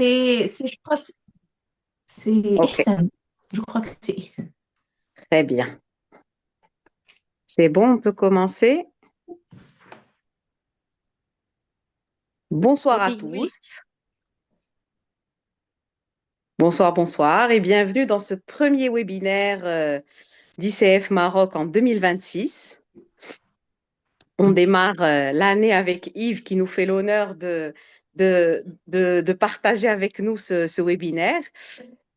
je crois que c'est Ok, Ihsan. Je crois que c'est Ihsan. très bien. C'est bon, on peut commencer. Bonsoir à Oui, oui. tous. Bonsoir, bonsoir et bienvenue dans ce premier webinaire d'ICF Maroc en 2026. On démarre l'année avec Yves qui nous fait l'honneur de partager avec nous ce webinaire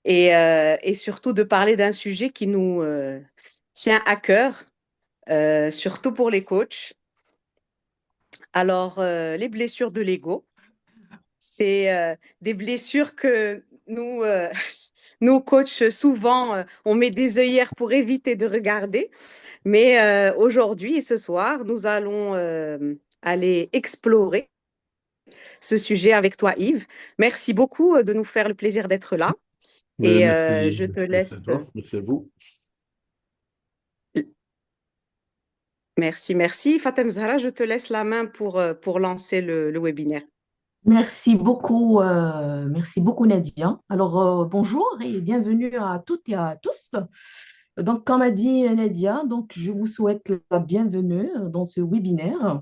et surtout de parler d'un sujet qui nous tient à cœur, surtout pour les coachs. Alors, les blessures de l'ego. C'est des blessures que nous coachs, souvent, on met des œillères pour éviter de regarder. Mais aujourd'hui et ce soir, nous allons aller explorer ce sujet avec toi, Yves. Merci beaucoup de nous faire le plaisir d'être là. Et Merci, je te merci laisse. à toi, merci à vous. Merci, merci. Fatem Zahra, je te laisse la main pour lancer le webinaire. Merci beaucoup Nadia. Alors, bonjour et bienvenue à toutes et à tous. Donc, comme a dit Nadia, donc, je vous souhaite la bienvenue dans ce webinaire,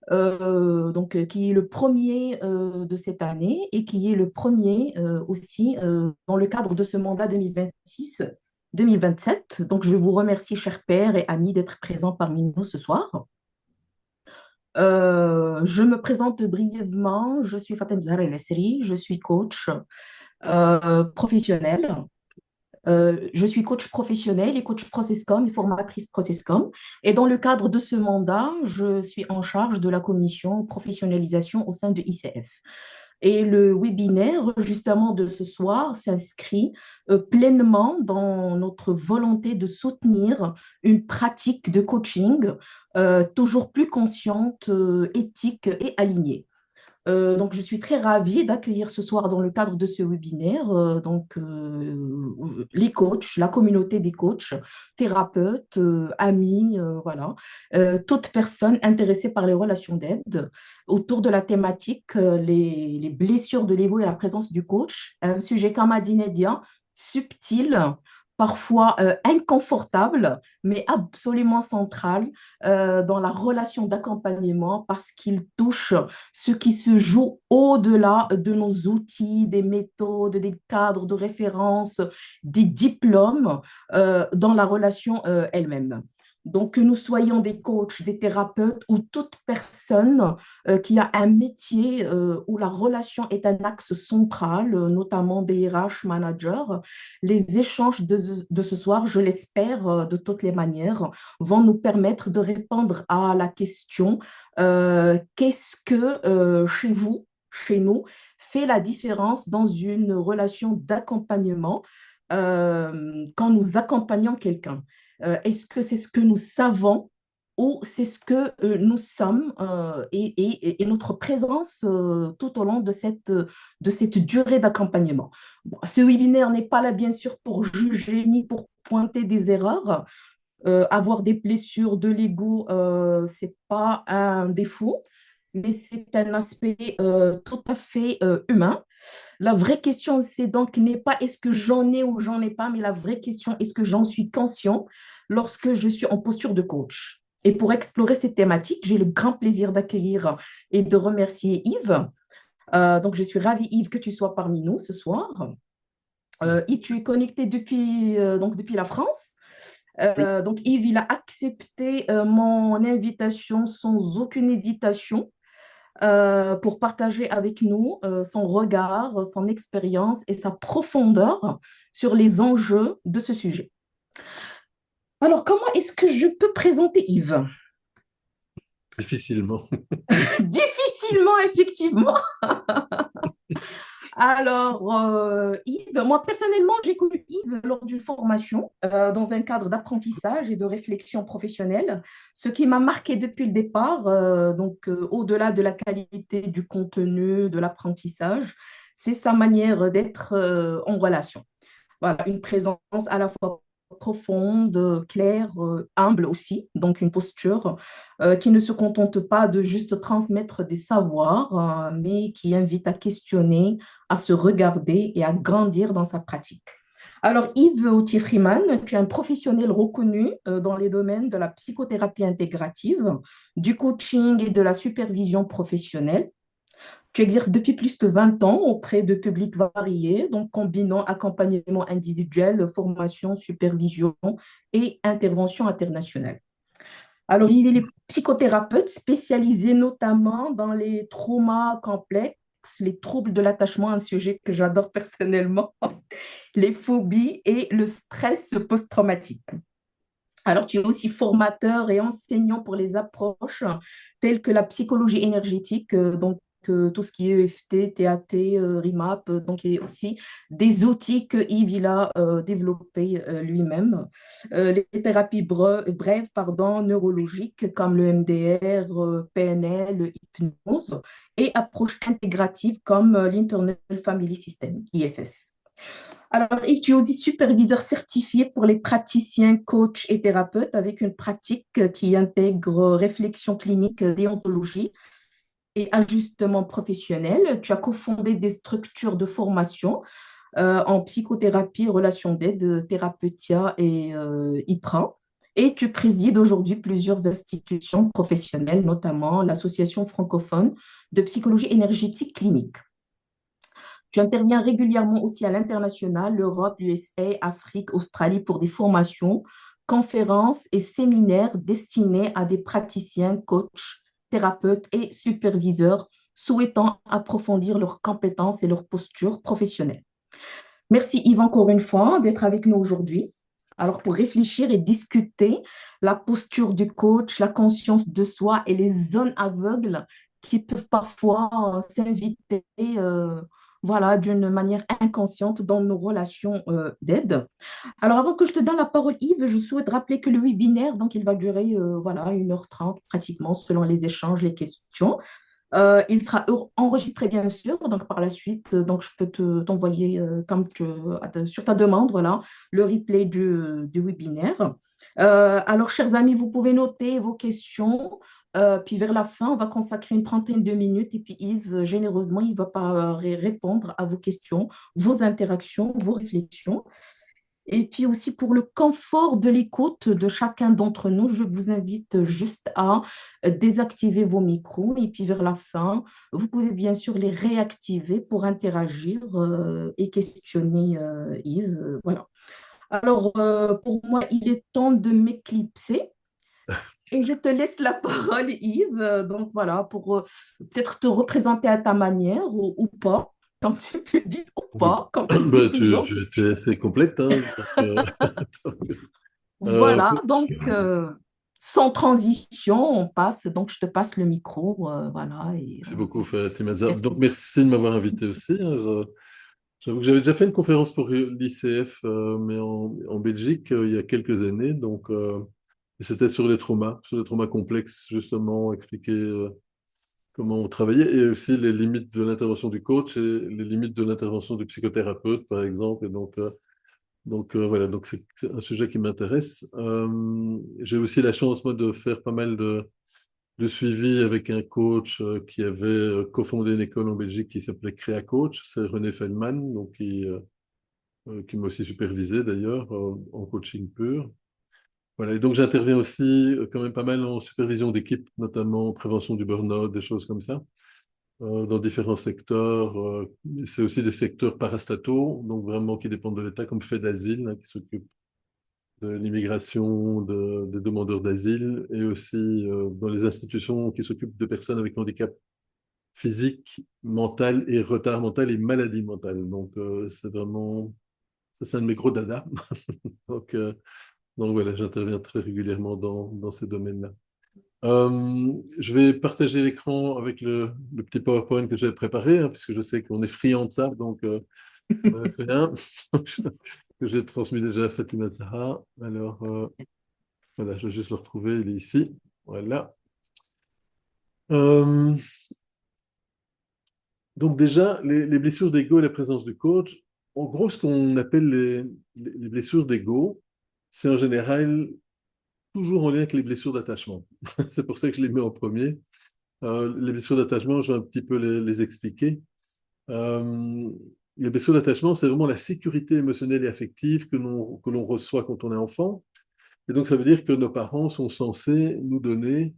qui est le premier de cette année et qui est le premier aussi dans le cadre de ce mandat 2026-2027. Donc, je vous remercie, chers pères et amis, d'être présents parmi nous ce soir. Je me présente brièvement. Je suis Fatem Zahra El Esseri. Je suis coach professionnel. Je suis coach professionnel et coach Processcom et formatrice Processcom. Et dans le cadre de ce mandat, je suis en charge de la commission professionnalisation au sein de ICF. Et le webinaire, justement, de ce soir s'inscrit pleinement dans notre volonté de soutenir une pratique de coaching toujours plus consciente, éthique et alignée. Donc, je suis très ravie d'accueillir ce soir dans le cadre de ce webinaire les coachs, la communauté des coachs, thérapeutes, amis, voilà, toute personne intéressée par les relations d'aide autour de la thématique les blessures de l'ego et la présence du coach, un sujet, comme a dit Nadia, subtil, parfois inconfortable, mais absolument central dans la relation d'accompagnement parce qu'il touche ce qui se joue au-delà de nos outils, des méthodes, des cadres de référence, des diplômes dans la relation elle-même. Donc, que nous soyons des coachs, des thérapeutes ou toute personne qui a un métier où la relation est un axe central, notamment des RH managers, les échanges de ce soir, je l'espère de toutes les manières, vont nous permettre de répondre à la question qu'est-ce que chez vous, chez nous, fait la différence dans une relation d'accompagnement quand nous accompagnons quelqu'un? Est-ce que c'est ce que nous savons ou c'est ce que nous sommes et notre présence tout au long de cette durée d'accompagnement? Bon, ce webinaire n'est pas là, bien sûr, pour juger ni pour pointer des erreurs. Avoir des blessures de l'ego, ce n'est pas un défaut, mais c'est un aspect tout à fait humain. La vraie question, c'est donc n'est pas est-ce que j'en ai ou j'en ai pas, mais la vraie question, est-ce que j'en suis conscient lorsque je suis en posture de coach? Et pour explorer cette thématique, j'ai le grand plaisir d'accueillir et de remercier Yves. Donc, je suis ravie, Yves, que tu sois parmi nous ce soir. Yves, tu es connecté depuis la France. Oui. Donc, Yves, il a accepté mon invitation sans aucune hésitation pour partager avec nous son regard, son expérience et sa profondeur sur les enjeux de ce sujet. Alors, comment est-ce que je peux présenter Yves? Difficilement. Difficilement, effectivement. Alors, Yves, moi personnellement, j'ai connu Yves lors d'une formation dans un cadre d'apprentissage et de réflexion professionnelle. Ce qui m'a marqué depuis le départ, au-delà de la qualité du contenu, de l'apprentissage, c'est sa manière d'être en relation. Voilà, une présence à la fois profonde, claire, humble aussi, donc une posture qui ne se contente pas de juste transmettre des savoirs, mais qui invite à questionner, à se regarder et à grandir dans sa pratique. Alors, Yves Autier-Freeman, tu es un professionnel reconnu dans les domaines de la psychothérapie intégrative, du coaching et de la supervision professionnelle. Tu exerces depuis plus de 20 ans auprès de publics variés, donc combinant accompagnement individuel, formation, supervision et intervention internationale. Alors, il est psychothérapeute spécialisé notamment dans les traumas complexes, les troubles de l'attachement, un sujet que j'adore personnellement, les phobies et le stress post-traumatique. Alors, tu es aussi formateur et enseignant pour les approches telles que la psychologie énergétique, donc tout ce qui est EFT, TAT, RIMAP, donc et aussi des outils que Yves il a développés lui-même. Les thérapies brèves, pardon, neurologiques comme le MDR, PNL, hypnose et approches intégratives comme l'Internal Family System, IFS. Alors, et tu es aussi superviseur certifié pour les praticiens, coachs et thérapeutes avec une pratique qui intègre réflexion clinique, déontologie et ajustement professionnel. Tu as cofondé des structures de formation en psychothérapie, relations d'aide, Thérapeutia et IPRA. Et tu présides aujourd'hui plusieurs institutions professionnelles, notamment l'Association francophone de psychologie énergétique clinique. Tu interviens régulièrement aussi à l'international, l'Europe, l'USA, Afrique, Australie pour des formations, conférences et séminaires destinés à des praticiens, coachs, thérapeutes et superviseurs souhaitant approfondir leurs compétences et leur posture professionnelle. Merci Yves encore une fois d'être avec nous aujourd'hui. Alors pour réfléchir et discuter la posture du coach, la conscience de soi et les zones aveugles qui peuvent parfois s'inviter voilà, d'une manière inconsciente dans nos relations d'aide. Alors avant que je te donne la parole Yves, je souhaite rappeler que le webinaire, donc il va durer voilà, 1h30 pratiquement selon les échanges, les questions. Il sera enregistré, bien sûr, donc par la suite, donc je peux t'envoyer, sur ta demande, voilà, le replay du webinaire. Alors, chers amis, vous pouvez noter vos questions, puis vers la fin, on va consacrer une trentaine de minutes, et puis Yves, généreusement, il va pas répondre à vos questions, vos interactions, vos réflexions. Et puis aussi pour le confort de l'écoute de chacun d'entre nous, je vous invite juste à désactiver vos micros et puis vers la fin, vous pouvez bien sûr les réactiver pour interagir et questionner Yves. Voilà. Alors pour moi, il est temps de m'éclipser et je te laisse la parole, Yves. Donc voilà, pour peut-être te représenter à ta manière ou pas, comme tu le dis, ou pas, comme tu le dis Bah, toujours. tu étais assez complète, hein, euh, Voilà, donc sans transition, on passe. Donc, je te passe le micro, voilà. Et, merci beaucoup, Fatima Zahar. Donc, merci. merci de m'avoir invité aussi, hein. J'avoue que j'avais déjà fait une conférence pour l'ICF, mais en Belgique, il y a quelques années. Donc, et c'était sur les traumas complexes, justement, expliquer comment on travaillait et aussi les limites de l'intervention du coach et les limites de l'intervention du psychothérapeute, par exemple. Et donc, voilà, donc c'est un sujet qui m'intéresse. J'ai aussi la chance, moi, de faire pas mal de suivi avec un coach qui avait cofondé une école en Belgique qui s'appelait Créa Coach. C'est René Feldman, donc qui m'a aussi supervisé d'ailleurs en coaching pur. Voilà, et donc j'interviens aussi quand même pas mal en supervision d'équipe, notamment en prévention du burn-out, des choses comme ça, dans différents secteurs. C'est aussi des secteurs parastataux, donc vraiment qui dépendent de l'État, comme fait d'asile, hein, qui s'occupe de l'immigration, des demandeurs d'asile, et aussi dans les institutions qui s'occupent de personnes avec handicap physique, mental et retard mental et maladie mentale. Donc c'est vraiment, ça c'est un de mes gros dadas. donc, euh, donc voilà, j'interviens très régulièrement dans ces domaines-là. Je vais partager l'écran avec le petit PowerPoint que j'avais préparé, hein, puisque je sais qu'on est friand de ça, donc très bien. Que j'ai transmis déjà à Fatima Zahra. Alors, voilà, je vais juste le retrouver, il est ici. Voilà. Euh, donc déjà, les blessures d'ego et la présence du coach, en gros, ce qu'on appelle les blessures d'ego, c'est en général toujours en lien avec les blessures d'attachement. C'est pour ça que je les mets en premier. Les blessures d'attachement, je vais un petit peu les expliquer. Euh, les blessures d'attachement, c'est vraiment la sécurité émotionnelle et affective que l'on reçoit quand on est enfant. Et donc, ça veut dire que nos parents sont censés nous donner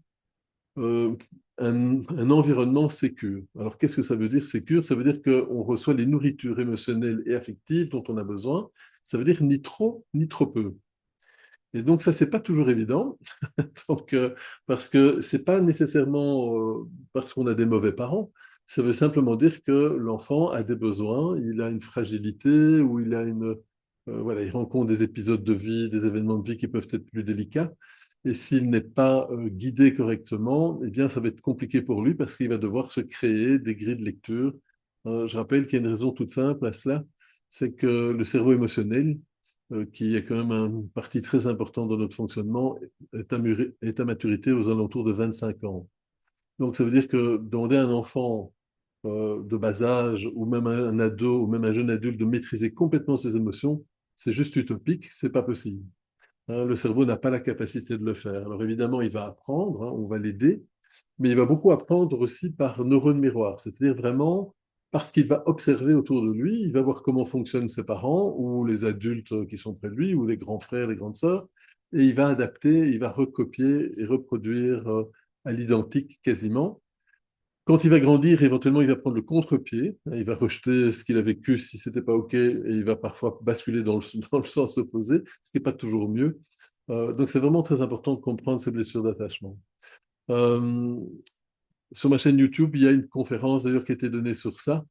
euh, un environnement sécure. Alors, qu'est-ce que ça veut dire sécure? Ça veut dire qu'on reçoit les nourritures émotionnelles et affectives dont on a besoin. Ça veut dire ni trop, ni trop peu. Et donc, ça, c'est pas toujours évident, donc, parce que c'est pas nécessairement parce qu'on a des mauvais parents. Ça veut simplement dire que l'enfant a des besoins, il a une fragilité ou il a voilà, il rencontre des épisodes de vie, des événements de vie qui peuvent être plus délicats. Et s'il n'est pas guidé correctement, eh bien, ça va être compliqué pour lui parce qu'il va devoir se créer des grilles de lecture. Je rappelle qu'il y a une raison toute simple à cela, c'est que le cerveau émotionnel, qui est quand même une partie très importante de notre fonctionnement, est à maturité aux alentours de 25 ans. Donc, ça veut dire que demander à un enfant de bas âge, ou même à un ado, ou même un jeune adulte de maîtriser complètement ses émotions, c'est juste utopique, c'est pas possible. Hein, le cerveau n'a pas la capacité de le faire. Alors évidemment, il va apprendre, hein, on va l'aider, mais il va beaucoup apprendre aussi par neurones miroirs, c'est-à-dire vraiment parce qu'il va observer autour de lui, il va voir comment fonctionnent ses parents ou les adultes qui sont près de lui ou les grands frères, les grandes sœurs, et il va adapter, il va recopier et reproduire à l'identique quasiment. Quand il va grandir, éventuellement, il va prendre le contre-pied, hein, il va rejeter ce qu'il a vécu si c'était pas OK, et il va parfois basculer dans le sens opposé, ce qui n'est pas toujours mieux. Donc c'est vraiment très important de comprendre ces blessures d'attachement. Euh, Sur ma chaîne YouTube, il y a une conférence d'ailleurs qui a été donnée sur ça.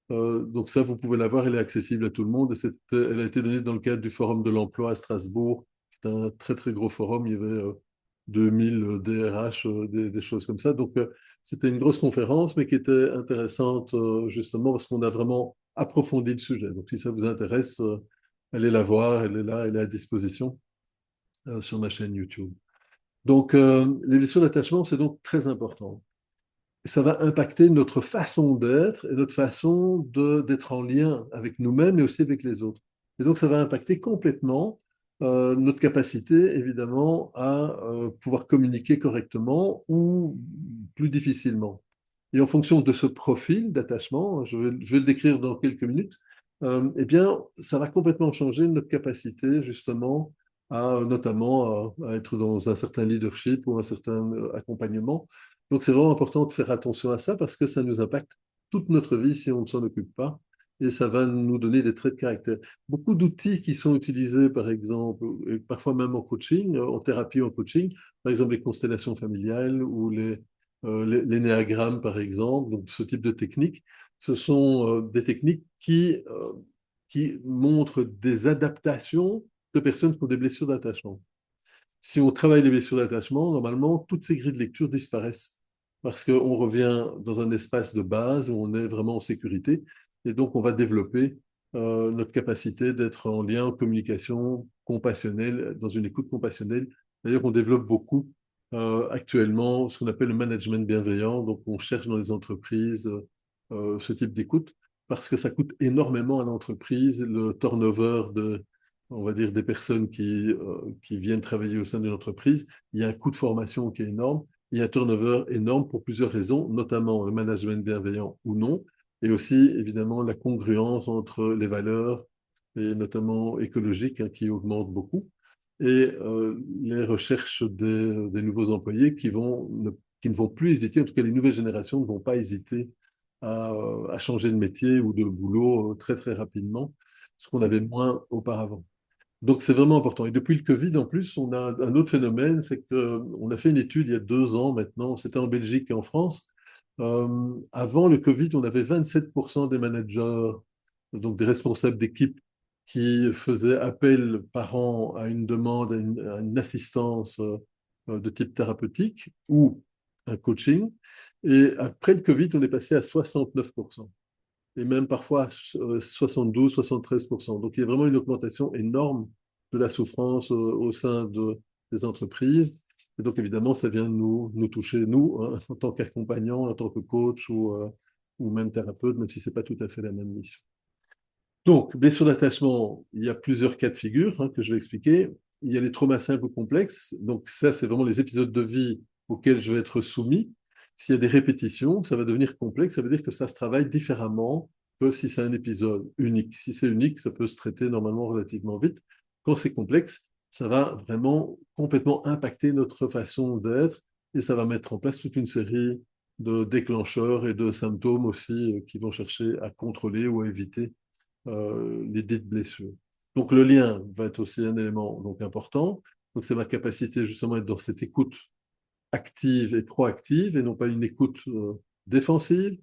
Donc ça, vous pouvez la voir, elle est accessible à tout le monde. Et elle a été donnée dans le cadre du Forum de l'emploi à Strasbourg, qui est un très très gros forum. Il y avait 2000 DRH, des choses comme ça. Donc c'était une grosse conférence, mais qui était intéressante justement parce qu'on a vraiment approfondi le sujet. Donc si ça vous intéresse, allez la voir, elle est là, elle est à disposition sur ma chaîne YouTube. Donc les blessures d'attachement, c'est donc très important. Ça va impacter notre façon d'être et notre façon d'être en lien avec nous-mêmes et aussi avec les autres. Et donc, ça va impacter complètement notre capacité, évidemment, à pouvoir communiquer correctement ou plus difficilement. Et en fonction de ce profil d'attachement, je vais le décrire dans quelques minutes, eh bien, ça va complètement changer notre capacité, justement, notamment à être dans un certain leadership ou un certain accompagnement. Donc, c'est vraiment important de faire attention à ça parce que ça nous impacte toute notre vie si on ne s'en occupe pas et ça va nous donner des traits de caractère. Beaucoup d'outils qui sont utilisés, par exemple, et parfois même en coaching, en thérapie ou en coaching, par exemple les constellations familiales ou l'énéagramme, par exemple, donc ce type de techniques, ce sont des techniques qui montrent des adaptations de personnes qui ont des blessures d'attachement. Si on travaille les blessures d'attachement, normalement, toutes ces grilles de lecture disparaissent parce qu'on revient dans un espace de base où on est vraiment en sécurité et donc on va développer notre capacité d'être en lien, en communication compassionnelle, dans une écoute compassionnelle. D'ailleurs, on développe beaucoup actuellement ce qu'on appelle le management bienveillant. Donc, on cherche dans les entreprises ce type d'écoute parce que ça coûte énormément à l'entreprise le turnover on va dire, des personnes qui viennent travailler au sein d'une entreprise. Il y a un coût de formation qui est énorme. Il y a un turnover énorme pour plusieurs raisons, notamment le management bienveillant ou non, et aussi, évidemment, la congruence entre les valeurs, et notamment écologiques, hein, qui augmentent beaucoup, et les recherches des nouveaux employés qui ne vont plus hésiter, en tout cas les nouvelles générations ne vont pas hésiter à changer de métier ou de boulot très très rapidement, ce qu'on avait moins auparavant. Donc, c'est vraiment important. Et depuis le Covid, en plus, on a un autre phénomène, c'est qu'on a fait une étude il y a 2 ans maintenant, c'était en Belgique et en France. Avant le Covid, on avait 27% des managers, donc des responsables d'équipe, qui faisaient appel par an à une demande, à une assistance de type thérapeutique ou un coaching. Et après le Covid, on est passé à 69% et même parfois 72, 73%. Donc il y a vraiment une augmentation énorme de la souffrance au sein des entreprises. Et donc évidemment, ça vient nous toucher, nous, hein, en tant qu'accompagnants, en tant que coach ou même thérapeute, même si ce n'est pas tout à fait la même mission. Donc, blessure d'attachement, il y a plusieurs cas de figure hein, que je vais expliquer. il y a les traumas simples ou complexes. Donc ça, c'est vraiment les épisodes de vie auxquels je vais être soumis. S'il y a des répétitions, ça va devenir complexe. Ça veut dire que ça se travaille différemment que si c'est un épisode unique. Si c'est unique, ça peut se traiter normalement relativement vite. Quand c'est complexe, ça va vraiment complètement impacter notre façon d'être et ça va mettre en place toute une série de déclencheurs et de symptômes aussi qui vont chercher à contrôler ou à éviter les dites blessures. Donc le lien va être aussi un élément donc, important. Donc c'est ma capacité justement à être dans cette écoute active et proactive et non pas une écoute défensive.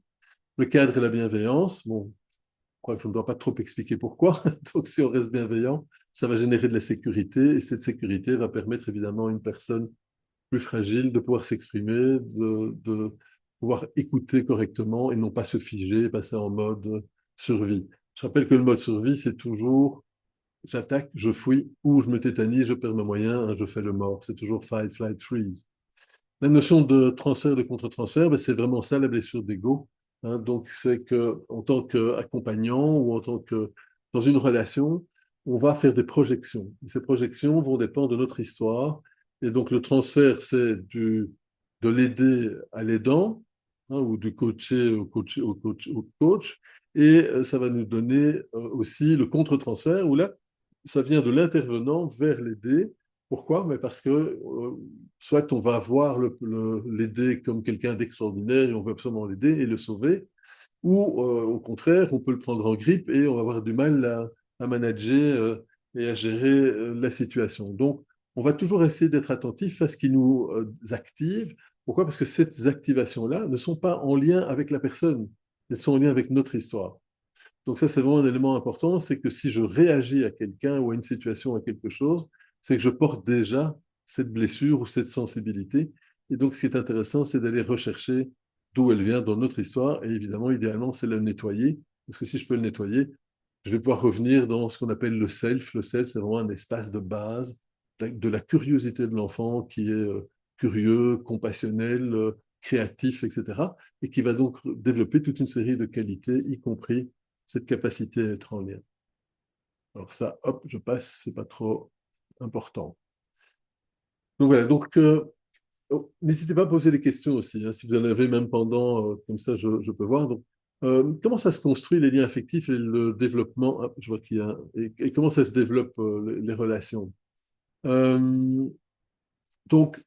Le cadre et la bienveillance, bon, je crois que je ne dois pas trop expliquer pourquoi. Donc si on reste bienveillant, ça va générer de la sécurité et cette sécurité va permettre évidemment à une personne plus fragile de pouvoir s'exprimer, de pouvoir écouter correctement et non pas se figer, passer en mode survie. Je rappelle que le mode survie, c'est toujours j'attaque, je fuis ou je me tétanise, je perds mes moyens, je fais le mort. C'est toujours fight, flight, freeze. La notion de transfert, de contre-transfert, ben, c'est vraiment ça la blessure d'ego. Hein. Donc, c'est qu'en tant qu'accompagnant ou en tant que dans une relation, on va faire des projections. Et ces projections vont dépendre de notre histoire. Et donc, le transfert, c'est de l'aider à l'aidant, hein, ou du coaché au coach. Et ça va nous donner aussi le contre-transfert, où là, ça vient de l'intervenant vers l'aider. Pourquoi? Mais parce que soit on va voir l'aider comme quelqu'un d'extraordinaire et on veut absolument l'aider et le sauver, ou au contraire, on peut le prendre en grippe et on va avoir du mal à manager et à gérer la situation. Donc, on va toujours essayer d'être attentif à ce qui nous active. Pourquoi? Parce que ces activations-là ne sont pas en lien avec la personne, elles sont en lien avec notre histoire. Donc ça, c'est vraiment un élément important, c'est que si je réagis à quelqu'un ou à une situation, à quelque chose, c'est que je porte déjà cette blessure ou cette sensibilité. Et donc, ce qui est intéressant, c'est d'aller rechercher d'où elle vient dans notre histoire. Et évidemment, idéalement, c'est le nettoyer. Parce que si je peux le nettoyer, je vais pouvoir revenir dans ce qu'on appelle le self. Le self, c'est vraiment un espace de base de la curiosité de l'enfant qui est curieux, compassionnel, créatif, etc. Et qui va donc développer toute une série de qualités, y compris cette capacité à être en lien. Alors ça, hop, je passe, c'est pas trop important. Donc voilà, donc n'hésitez pas à poser des questions aussi, hein, si vous en avez même pendant, comme ça je peux voir. Donc, comment ça se construit les liens affectifs et le développement, hop, je vois qu'il y a, et comment ça se développe les relations. Donc,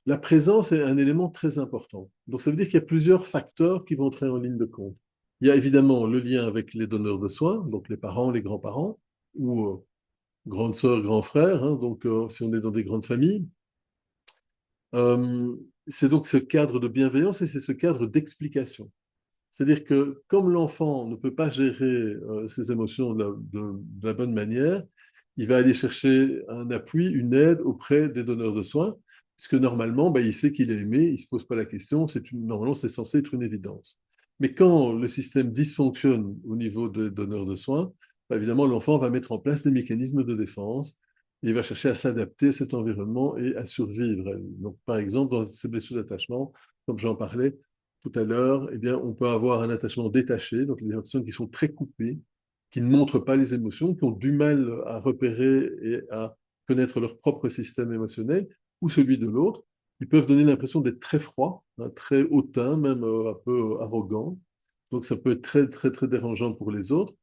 la présence est un élément très important. Donc, ça veut dire qu'il y a plusieurs facteurs qui vont entrer en ligne de compte. Il y a évidemment le lien avec les donneurs de soins, donc les parents, les grands-parents, ou grandes sœurs, grands frères, hein, donc si on est dans des grandes familles. C'est donc ce cadre de bienveillance et c'est ce cadre d'explication. C'est-à-dire que comme l'enfant ne peut pas gérer ses émotions de la bonne manière, il va aller chercher un appui, une aide auprès des donneurs de soins, puisque normalement, ben, il sait qu'il est aimé, il ne se pose pas la question, normalement c'est censé être une évidence. Mais quand le système dysfonctionne au niveau des donneurs de soins, ben, évidemment l'enfant va mettre en place des mécanismes de défense, et il va chercher à s'adapter à cet environnement et à survivre. Donc par exemple, dans ces blessures d'attachement, comme j'en parlais, tout à l'heure, eh bien, on peut avoir un attachement détaché, donc les personnes qui sont très coupées, qui ne montrent pas les émotions, qui ont du mal à repérer et à connaître leur propre système émotionnel, ou celui de l'autre. Ils peuvent donner l'impression d'être très froids, hein, très hautains, même un peu arrogants. Donc ça peut être très, très, très dérangeant pour les autres.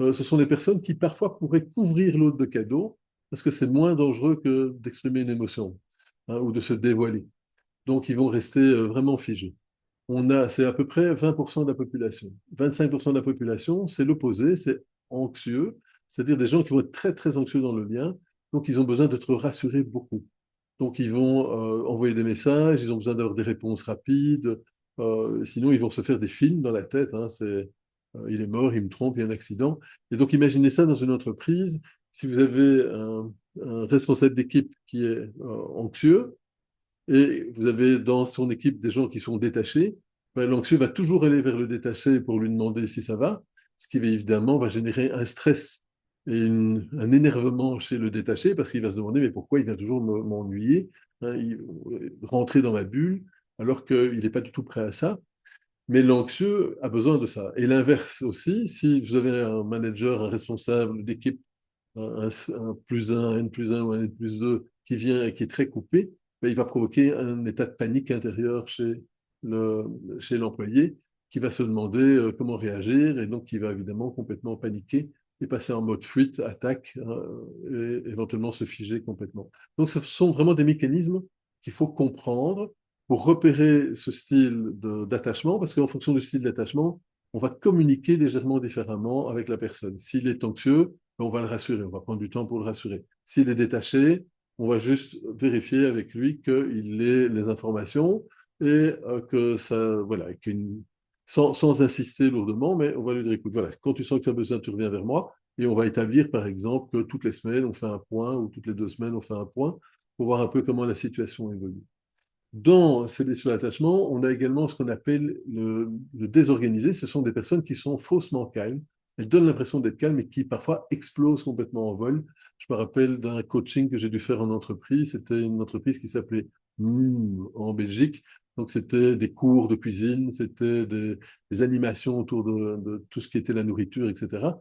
Ce sont des personnes qui parfois pourraient couvrir l'autre de cadeaux, parce que c'est moins dangereux que d'exprimer une émotion, hein, ou de se dévoiler. Donc ils vont rester vraiment figés. C'est à peu près 20% de la population. 25% de la population, c'est l'opposé, c'est anxieux, c'est-à-dire des gens qui vont être très, très anxieux dans le lien, donc ils ont besoin d'être rassurés beaucoup. Donc ils vont envoyer des messages, ils ont besoin d'avoir des réponses rapides, sinon ils vont se faire des films dans la tête, hein, il est mort, il me trompe, il y a un accident. Et donc imaginez ça dans une entreprise, si vous avez un responsable d'équipe qui est anxieux, et vous avez dans son équipe des gens qui sont détachés, ben, l'anxieux va toujours aller vers le détaché pour lui demander si ça va, ce qui évidemment va générer un stress et un énervement chez le détaché parce qu'il va se demander mais pourquoi il vient toujours m'ennuyer, hein, rentrer dans ma bulle alors qu'il n'est pas du tout prêt à ça. Mais l'anxieux a besoin de ça. Et l'inverse aussi, si vous avez un manager, un responsable d'équipe un plus un N plus un ou un N plus 2 qui vient et qui est très coupé, ben, il va provoquer un état de panique intérieur le, chez l'employé qui va se demander comment réagir et donc qui va évidemment complètement paniquer et passer en mode fuite, attaque, et éventuellement se figer complètement. Donc ce sont vraiment des mécanismes qu'il faut comprendre pour repérer ce style d'attachement, parce qu'en fonction du style d'attachement, on va communiquer légèrement différemment avec la personne. S'il est anxieux, on va le rassurer, on va prendre du temps pour le rassurer. S'il est détaché, on va juste vérifier avec lui qu'il ait les informations et que ça, voilà, sans insister lourdement, mais on va lui dire, écoute, voilà, quand tu sens que tu as besoin, tu reviens vers moi, et on va établir, par exemple, que toutes les semaines, on fait un point, ou toutes les 2 semaines, on fait un point, pour voir un peu comment la situation évolue. Dans ces blessures d'attachement, on a également ce qu'on appelle le désorganisé. Ce sont des personnes qui sont faussement calmes. Elles donnent l'impression d'être calmes et qui parfois explosent complètement en vol. Je me rappelle d'un coaching que j'ai dû faire en entreprise. C'était une entreprise qui s'appelait en Belgique. Donc, c'était des cours de cuisine, c'était des animations autour de tout ce qui était la nourriture, etc.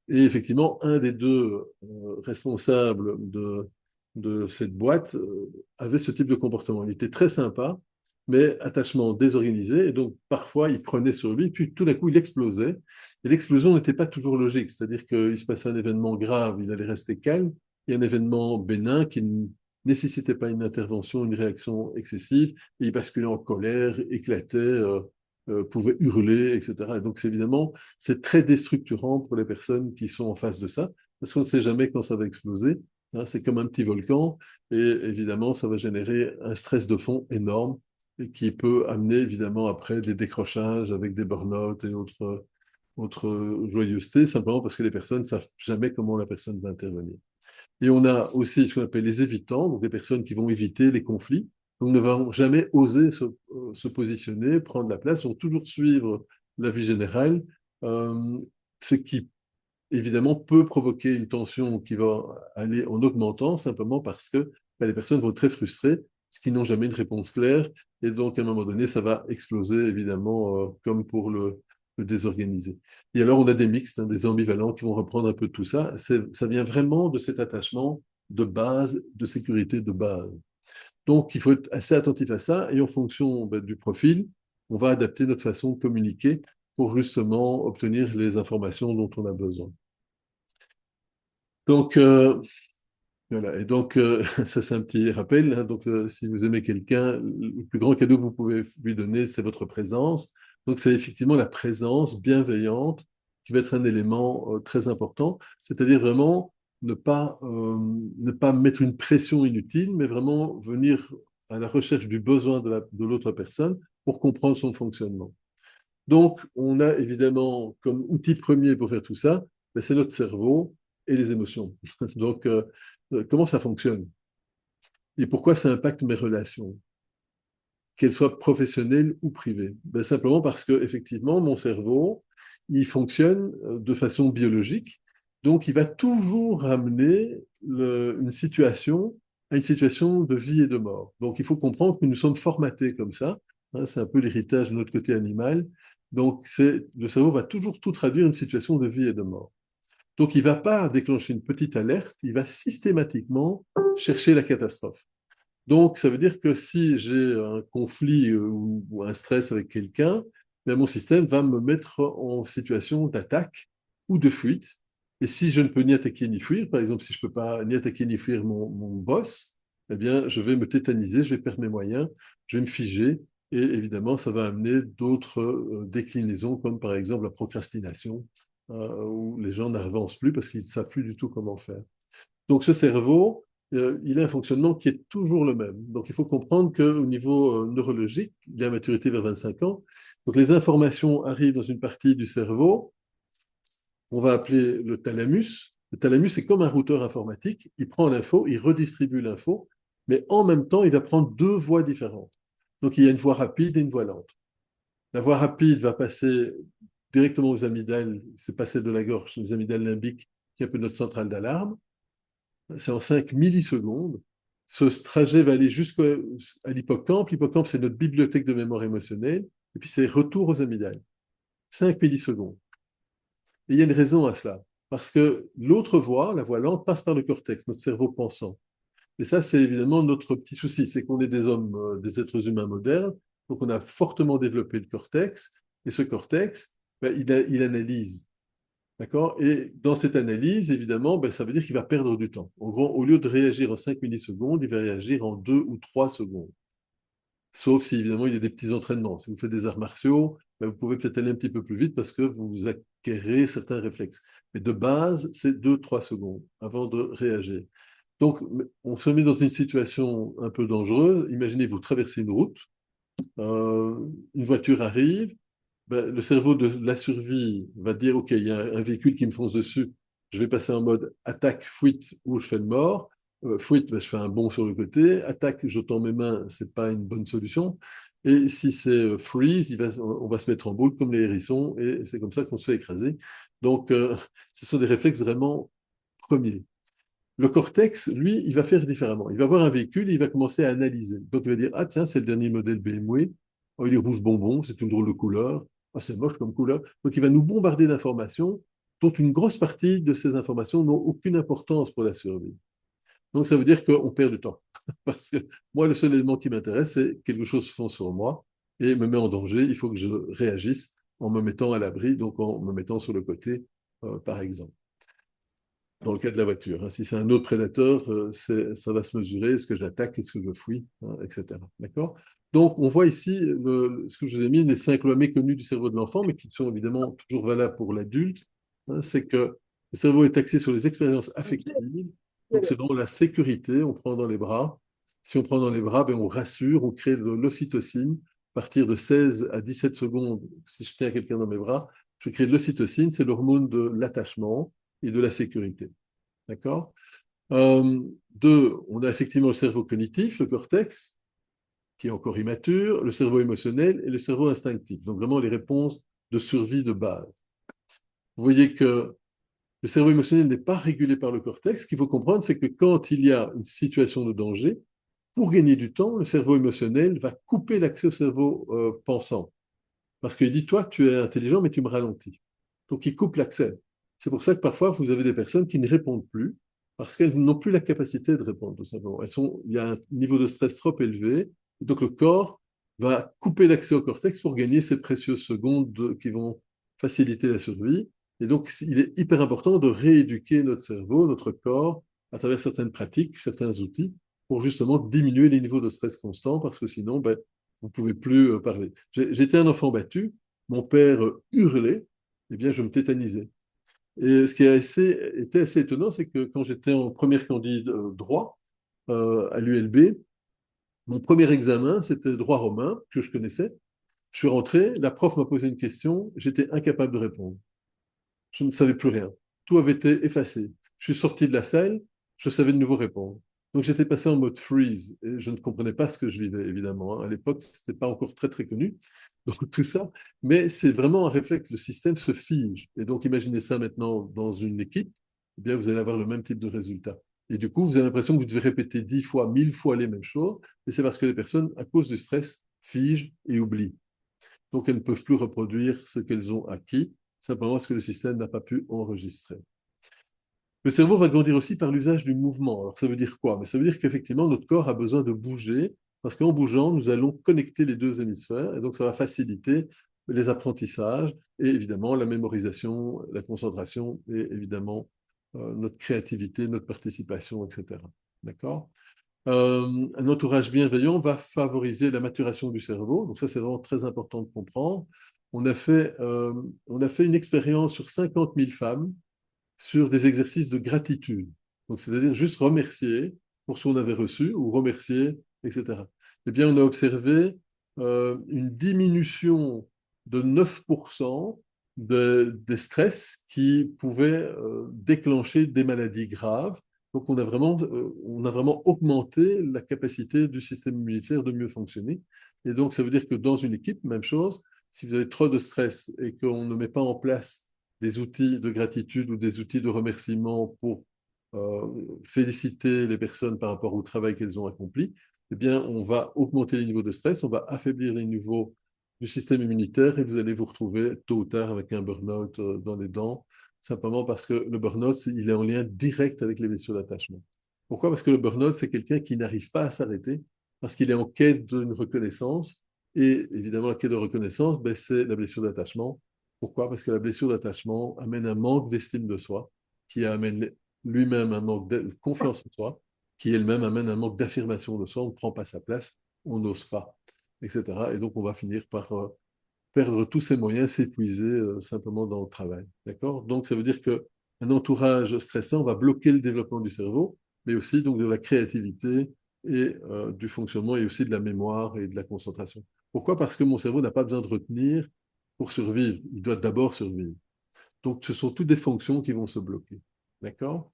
Et effectivement, un des deux responsables de cette boîte avait ce type de comportement. Il était très sympa, mais attachement désorganisé. Et donc, parfois, il prenait sur lui, puis tout d'un coup, il explosait. Et l'explosion n'était pas toujours logique. C'est-à-dire qu'il se passait un événement grave, il allait rester calme, et un événement bénin qui ne nécessitait pas une intervention, une réaction excessive, et il basculait en colère, éclatait, pouvait hurler, etc. Et donc, évidemment, c'est très déstructurant pour les personnes qui sont en face de ça, parce qu'on ne sait jamais quand ça va exploser. Hein, c'est comme un petit volcan, et évidemment, ça va générer un stress de fond énorme, et qui peut amener évidemment après des décrochages avec des burn-out et autres joyeusetés, simplement parce que les personnes ne savent jamais comment la personne va intervenir. Et on a aussi ce qu'on appelle les évitants, donc des personnes qui vont éviter les conflits, donc ne vont jamais oser se positionner, prendre la place, vont toujours suivre la vie générale, ce qui évidemment peut provoquer une tension qui va aller en augmentant simplement parce que ben, les personnes vont être très frustrées, parce qu'ils n'ont jamais une réponse claire, et donc à un moment donné, ça va exploser évidemment comme pour le désorganiser. Et alors on a des mixtes, hein, des ambivalents qui vont reprendre un peu de tout ça. Ça vient vraiment de cet attachement de base, de sécurité de base. Donc il faut être assez attentif à ça, et en fonction ben, du profil, on va adapter notre façon de communiquer pour justement obtenir les informations dont on a besoin. Donc, voilà. Et donc, ça, c'est un petit rappel. Hein. Donc, si vous aimez quelqu'un, le plus grand cadeau que vous pouvez lui donner, c'est votre présence. Donc, c'est effectivement la présence bienveillante qui va être un élément très important. C'est-à-dire vraiment ne pas mettre une pression inutile, mais vraiment venir à la recherche du besoin de l'autre personne pour comprendre son fonctionnement. Donc, on a évidemment comme outil premier pour faire tout ça, ben, c'est notre cerveau et les émotions. Donc, comment ça fonctionne et pourquoi ça impacte mes relations, qu'elles soient professionnelles ou privées? Ben, simplement parce que effectivement, mon cerveau, il fonctionne de façon biologique, donc il va toujours ramener une situation à une situation de vie et de mort. Donc, il faut comprendre que nous sommes formatés comme ça. Hein, c'est un peu l'héritage de notre côté animal. Donc, le cerveau va toujours tout traduire une situation de vie et de mort. Donc, il ne va pas déclencher une petite alerte, il va systématiquement chercher la catastrophe. Donc, ça veut dire que si j'ai un conflit ou un stress avec quelqu'un, ben, mon système va me mettre en situation d'attaque ou de fuite. Et si je ne peux ni attaquer ni fuir, par exemple, si je ne peux pas ni attaquer ni fuir mon boss, eh bien, je vais me tétaniser, je vais perdre mes moyens, je vais me figer. Et évidemment, ça va amener d'autres déclinaisons, comme par exemple la procrastination, où les gens n'avancent plus parce qu'ils ne savent plus du tout comment faire. Donc, ce cerveau, il a un fonctionnement qui est toujours le même. Donc, il faut comprendre qu'au niveau neurologique, il a maturité vers 25 ans. Donc, les informations arrivent dans une partie du cerveau qu'on va appeler le thalamus. Le thalamus, c'est comme un routeur informatique. Il prend l'info, il redistribue l'info, mais en même temps, il va prendre deux voies différentes. Donc, il y a une voie rapide et une voie lente. La voie rapide va passer directement aux amygdales, c'est passer de la gorge, les amygdales limbiques, qui est un peu notre centrale d'alarme. C'est en 5 millisecondes. Ce trajet va aller jusqu'à l'hippocampe. L'hippocampe, c'est notre bibliothèque de mémoire émotionnelle. Et puis, c'est retour aux amygdales. 5 millisecondes. Et il y a une raison à cela. parce que l'autre voie, la voie lente, passe par le cortex, notre cerveau pensant. Et ça, c'est évidemment notre petit souci, c'est qu'on est des hommes, des êtres humains modernes, donc on a fortement développé le cortex, et ce cortex, ben, il analyse. D'accord? Et dans cette analyse, évidemment, ben, ça veut dire qu'il va perdre du temps. En gros, au lieu de réagir en 5 millisecondes, il va réagir en 2 ou 3 secondes. Sauf si, évidemment, il y a des petits entraînements. Si vous faites des arts martiaux, ben, vous pouvez peut-être aller un petit peu plus vite parce que vous acquérez certains réflexes. Mais de base, c'est 2-3 secondes avant de réagir. Donc, on se met dans une situation un peu dangereuse. Imaginez, vous traversez une route, une voiture arrive, ben, le cerveau de la survie va dire, OK, il y a un véhicule qui me fonce dessus, je vais passer en mode attaque, fuite, ou je fais le mort. Fuite, ben, je fais un bond sur le côté. Attaque, je tends mes mains, c'est pas une bonne solution. Et si c'est freeze, on va se mettre en boule comme les hérissons, et c'est comme ça qu'on se fait écraser. Donc, ce sont des réflexes vraiment premiers. Le cortex, lui, il va faire différemment. Il va voir un véhicule et il va commencer à analyser. Donc, il va dire, ah tiens, c'est le dernier modèle BMW. Oh, il est rouge bonbon, c'est une drôle de couleur. Ah, c'est moche comme couleur. Donc, il va nous bombarder d'informations dont une grosse partie de ces informations n'ont aucune importance pour la survie. Donc, ça veut dire qu'on perd du temps. Parce que moi, le seul élément qui m'intéresse, c'est quelque chose se fonce sur moi et me met en danger. Il faut que je réagisse en me mettant à l'abri, donc en me mettant sur le côté, par exemple. Dans le cas de la voiture, hein. Si c'est un autre prédateur, ça va se mesurer, est-ce que j'attaque, est-ce que je fuis, hein, etc. D'accord? Donc, on voit ici ce que je vous ai mis, les 5 lois méconnues du cerveau de l'enfant, mais qui sont évidemment toujours valables pour l'adulte. Hein, c'est que le cerveau est axé sur les expériences affectives. Donc, c'est dans la sécurité, on prend dans les bras. Si on prend dans les bras, ben, on rassure, on crée de l'ocytocine. À partir de 16 à 17 secondes, si je tiens quelqu'un dans mes bras, je crée de l'ocytocine, c'est l'hormone de l'attachement et de la sécurité. D'accord? Deux, on a effectivement le cerveau cognitif, le cortex, qui est encore immature, le cerveau émotionnel et le cerveau instinctif. Donc vraiment les réponses de survie de base. Vous voyez que le cerveau émotionnel n'est pas régulé par le cortex. Ce qu'il faut comprendre, c'est que quand il y a une situation de danger, pour gagner du temps, le cerveau émotionnel va couper l'accès au cerveau pensant. Parce qu'il dit, toi, tu es intelligent, mais tu me ralentis. Donc, il coupe l'accès. C'est pour ça que parfois, vous avez des personnes qui ne répondent plus parce qu'elles n'ont plus la capacité de répondre, tout simplement. Il y a un niveau de stress trop élevé. Donc, le corps va couper l'accès au cortex pour gagner ces précieuses secondes qui vont faciliter la survie. Et donc, il est hyper important de rééduquer notre cerveau, notre corps, à travers certaines pratiques, certains outils, pour justement diminuer les niveaux de stress constant, parce que sinon, ben, vous ne pouvez plus parler. J'étais un enfant battu, mon père hurlait, eh bien, je me tétanisais. Et ce qui a été assez étonnant, c'est que quand j'étais en première candide droit à l'ULB, mon premier examen, c'était droit romain, que je connaissais. Je suis rentré, la prof m'a posé une question, j'étais incapable de répondre. Je ne savais plus rien. Tout avait été effacé. Je suis sorti de la salle, je savais de nouveau répondre. Donc j'étais passé en mode freeze et je ne comprenais pas ce que je vivais, évidemment, hein. À l'époque, ce n'était pas encore très très connu, donc tout ça. Mais c'est vraiment un réflexe, le système se fige. Et donc imaginez ça maintenant dans une équipe, eh bien vous allez avoir le même type de résultat. Et du coup, vous avez l'impression que vous devez répéter 10 fois, 1000 fois les mêmes choses. Et c'est parce que les personnes, à cause du stress, figent et oublient. Donc elles ne peuvent plus reproduire ce qu'elles ont acquis, simplement parce que le système n'a pas pu enregistrer. Le cerveau va grandir aussi par l'usage du mouvement. Alors ça veut dire quoi? Mais ça veut dire qu'effectivement, notre corps a besoin de bouger, parce qu'en bougeant, nous allons connecter les deux hémisphères, et donc ça va faciliter les apprentissages, et évidemment la mémorisation, la concentration, et évidemment notre créativité, notre participation, etc. D'accord? Un entourage bienveillant va favoriser la maturation du cerveau. Donc ça, c'est vraiment très important de comprendre. On a fait une expérience sur 50 000 femmes sur des exercices de gratitude. Donc, c'est-à-dire juste remercier pour ce qu'on avait reçu ou remercier, etc. Eh bien, on a observé une diminution de 9% des stress qui pouvaient déclencher des maladies graves. Donc, on a vraiment augmenté la capacité du système immunitaire de mieux fonctionner. Et donc, ça veut dire que dans une équipe, même chose, si vous avez trop de stress et qu'on ne met pas en place des outils de gratitude ou des outils de remerciement pour féliciter les personnes par rapport au travail qu'elles ont accompli, eh bien, on va augmenter les niveaux de stress, on va affaiblir les niveaux du système immunitaire et vous allez vous retrouver tôt ou tard avec un burn-out dans les dents simplement parce que le burn-out, il est en lien direct avec les blessures d'attachement. Pourquoi? Parce que le burn-out, c'est quelqu'un qui n'arrive pas à s'arrêter, parce qu'il est en quête d'une reconnaissance. Et évidemment, la quête de reconnaissance, ben, c'est la blessure d'attachement. Pourquoi? Parce que la blessure d'attachement amène un manque d'estime de soi, qui amène lui-même un manque de confiance en soi, qui elle-même amène un manque d'affirmation de soi. On ne prend pas sa place, on n'ose pas, etc. Et donc, on va finir par perdre tous ses moyens, s'épuiser simplement dans le travail. D'accord? Donc, ça veut dire qu'un entourage stressant va bloquer le développement du cerveau, mais aussi donc, de la créativité et du fonctionnement et aussi de la mémoire et de la concentration. Pourquoi? Parce que mon cerveau n'a pas besoin de retenir pour survivre. Il doit d'abord survivre. Donc, ce sont toutes des fonctions qui vont se bloquer. D'accord?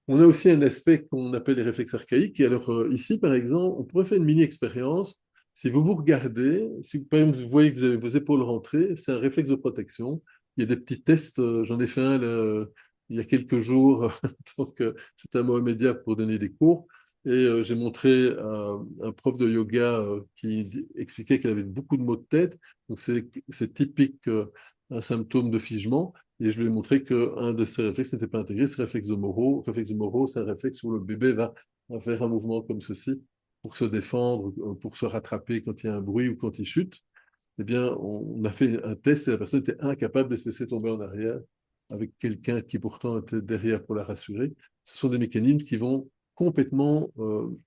On a aussi un aspect qu'on appelle les réflexes archaïques. Et alors, ici, par exemple, on pourrait faire une mini-expérience. Si vous vous regardez, si par exemple, vous voyez que vous avez vos épaules rentrées, c'est un réflexe de protection. Il y a des petits tests. J'en ai fait un il y a quelques jours. Donc, j'étais à Mohamedia pour donner des cours. Et j'ai montré à un prof de yoga qui expliquait qu'elle avait beaucoup de maux de tête. Donc, c'est typique, un symptôme de figement. Et je lui ai montré qu'un de ces réflexes n'était pas intégré, c'est le réflexe de Moro. Le réflexe de Moro, c'est un réflexe où le bébé va faire un mouvement comme ceci pour se défendre, pour se rattraper quand il y a un bruit ou quand il chute. Eh bien, on a fait un test et la personne était incapable de se laisser tomber en arrière avec quelqu'un qui pourtant était derrière pour la rassurer. Ce sont des mécanismes qui vont complètement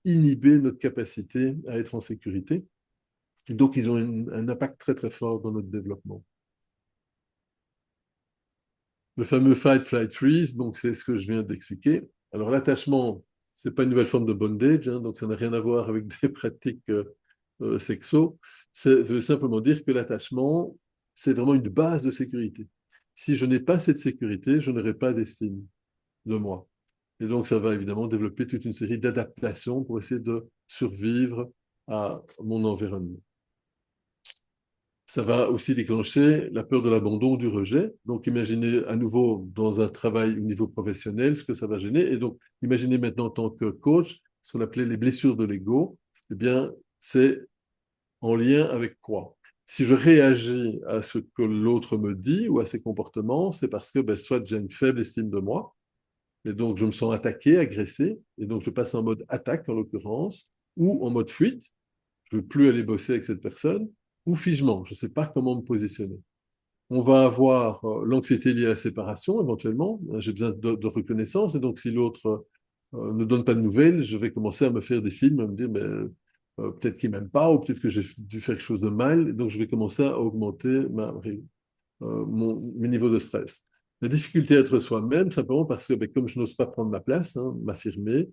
inhiber notre capacité à être en sécurité. Et donc, ils ont un impact très, très fort dans notre développement. Le fameux fight, flight, freeze, donc c'est ce que je viens d'expliquer. Alors l'attachement, c'est pas une nouvelle forme de bondage, hein, donc ça n'a rien à voir avec des pratiques sexo. Ça veut simplement dire que l'attachement, c'est vraiment une base de sécurité. Si je n'ai pas cette sécurité, je n'aurai pas d'estime de moi. Et donc ça va évidemment développer toute une série d'adaptations pour essayer de survivre à mon environnement. Ça va aussi déclencher la peur de l'abandon ou du rejet. Donc, imaginez à nouveau dans un travail au niveau professionnel ce que ça va gêner. Et donc, imaginez maintenant en tant que coach ce qu'on appelait les blessures de l'ego. Eh bien, c'est en lien avec quoi? Si je réagis à ce que l'autre me dit ou à ses comportements, c'est parce que ben, soit j'ai une faible estime de moi, et donc je me sens attaqué, agressé, et donc je passe en mode attaque en l'occurrence, ou en mode fuite, je ne veux plus aller bosser avec cette personne, ou figement, je ne sais pas comment me positionner. On va avoir l'anxiété liée à la séparation, éventuellement. J'ai besoin de reconnaissance, et donc si l'autre ne donne pas de nouvelles, je vais commencer à me faire des films, à me dire, mais, peut-être qu'il ne m'aime pas, ou peut-être que j'ai dû faire quelque chose de mal, et donc je vais commencer à augmenter mes niveaux de stress. La difficulté à être soi-même, simplement parce que ben, comme je n'ose pas prendre ma place, hein, m'affirmer,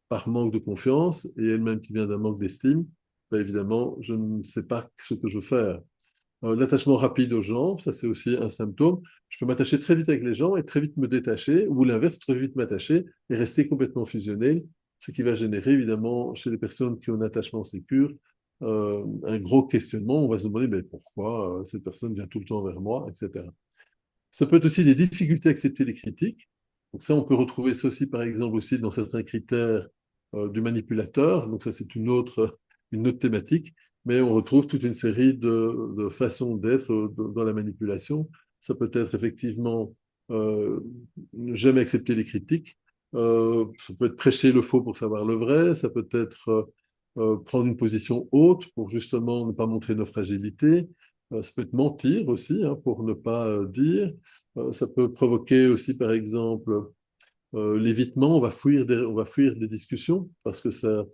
par manque de confiance, et elle-même qui vient d'un manque d'estime, ben, évidemment, je ne sais pas ce que je veux faire. L'attachement rapide aux gens, ça c'est aussi un symptôme. Je peux m'attacher très vite avec les gens et très vite me détacher, ou l'inverse, très vite m'attacher et rester complètement fusionnel, ce qui va générer évidemment chez les personnes qui ont un attachement sécure un gros questionnement. On va se demander mais pourquoi cette personne vient tout le temps vers moi, etc. Ça peut être aussi des difficultés à accepter les critiques. Donc ça, on peut retrouver ça aussi, par exemple, aussi dans certains critères du manipulateur. Donc ça, c'est une autre thématique. Mais on retrouve toute une série de façons d'être dans la manipulation. Ça peut être effectivement ne jamais accepter les critiques. Ça peut être prêcher le faux pour savoir le vrai. Ça peut être prendre une position haute pour justement ne pas montrer nos fragilités. Ça peut être mentir aussi, hein, pour ne pas dire. Ça peut provoquer aussi, par exemple, l'évitement. On va fuir des discussions parce que ça,